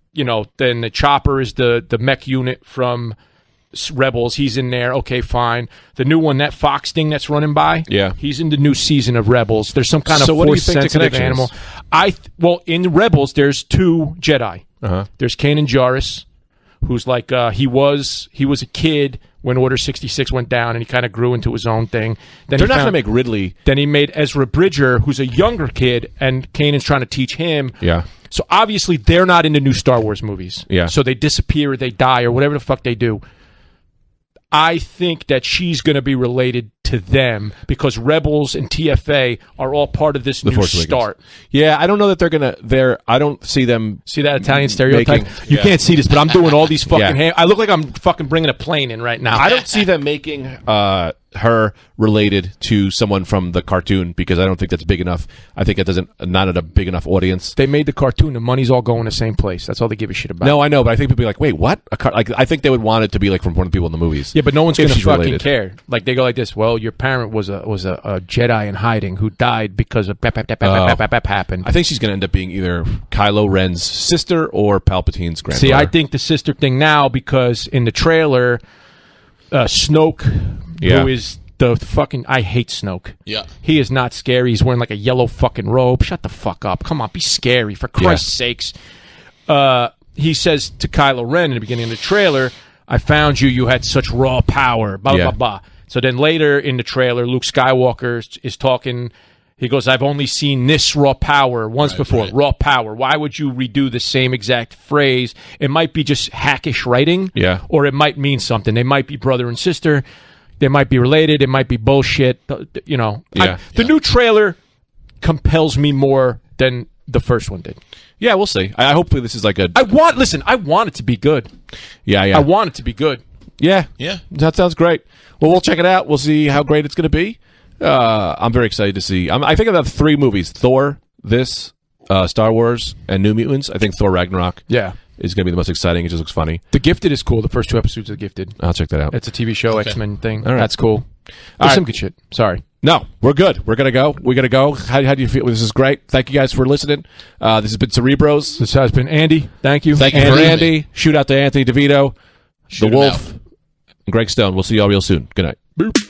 Then the Chopper is the mech unit from Rebels. He's in there. Okay, fine. The new one, that Fox thing that's running by. Yeah, he's in the new season of Rebels. There's some kind of force-sensitive animal. In Rebels, there's 2 Jedi. There's Kanan Jarrus, who's like he was a kid when Order 66 went down, and he kind of grew into his own thing. Then they're not going to make Ridley. Then he made Ezra Bridger, who's a younger kid, and Kanan's trying to teach him. Yeah. So obviously they're not into new Star Wars movies. Yeah. So they disappear or they die or whatever the fuck they do. I think that she's going to be related to them because Rebels and TFA are all part of this new start. Yeah, I don't know that they're going to. I don't see them. See that Italian stereotype? You can't see this, but I'm doing all these fucking. I look like I'm fucking bringing a plane in right now. I don't see them making her related to someone from the cartoon because I don't think that's big enough. I think it not at a big enough audience. They made the cartoon. The money's all going the same place. That's all they give a shit about. No, I know, but I think people be like, wait, what? I think they would want it to be like from one of the people in the movies. Yeah, but no one's going to fucking related. care. Like they go like this. Well, your parent was a Jedi in hiding who died because of happened. I think she's going to end up being either Kylo Ren's sister or Palpatine's granddaughter. See, I think the sister thing now because in the trailer, Snoke, who is the fucking... I hate Snoke. Yeah. He is not scary. He's wearing like a yellow fucking robe. Shut the fuck up. Come on, be scary, for Christ's sakes. He says to Kylo Ren in the beginning of the trailer, I found you. You had such raw power. Blah, blah, blah. So then later in the trailer, Luke Skywalker is talking... He goes, I've only seen this raw power once before. Right. Raw power. Why would you redo the same exact phrase? It might be just hackish writing. Yeah. Or it might mean something. They might be brother and sister. They might be related. It might be bullshit. You know. Yeah. The new trailer compels me more than the first one did. Yeah, we'll see. I hopefully this is like a... I want it to be good. Yeah. I want it to be good. Yeah. Yeah. That sounds great. Well, we'll check it out. We'll see how great it's going to be. I'm very excited to see. I think about 3 movies: Thor, Star Wars, and New Mutants. I think Thor Ragnarok. Is going to be the most exciting. It just looks funny. The Gifted is cool. The first 2 episodes of The Gifted. I'll check that out. It's a TV show, X-Men thing. All right. That's cool. There's some good shit. Sorry. No, we're good. We're going to go. We got to go. How do you feel? This is great. Thank you guys for listening. This has been Cerebros. This has been Andy. Thank you. Thank you for Andy. Shoot out to Anthony DeVito, Shoot The Wolf, and Greg Stone. We'll see you all real soon. Good night. Boop.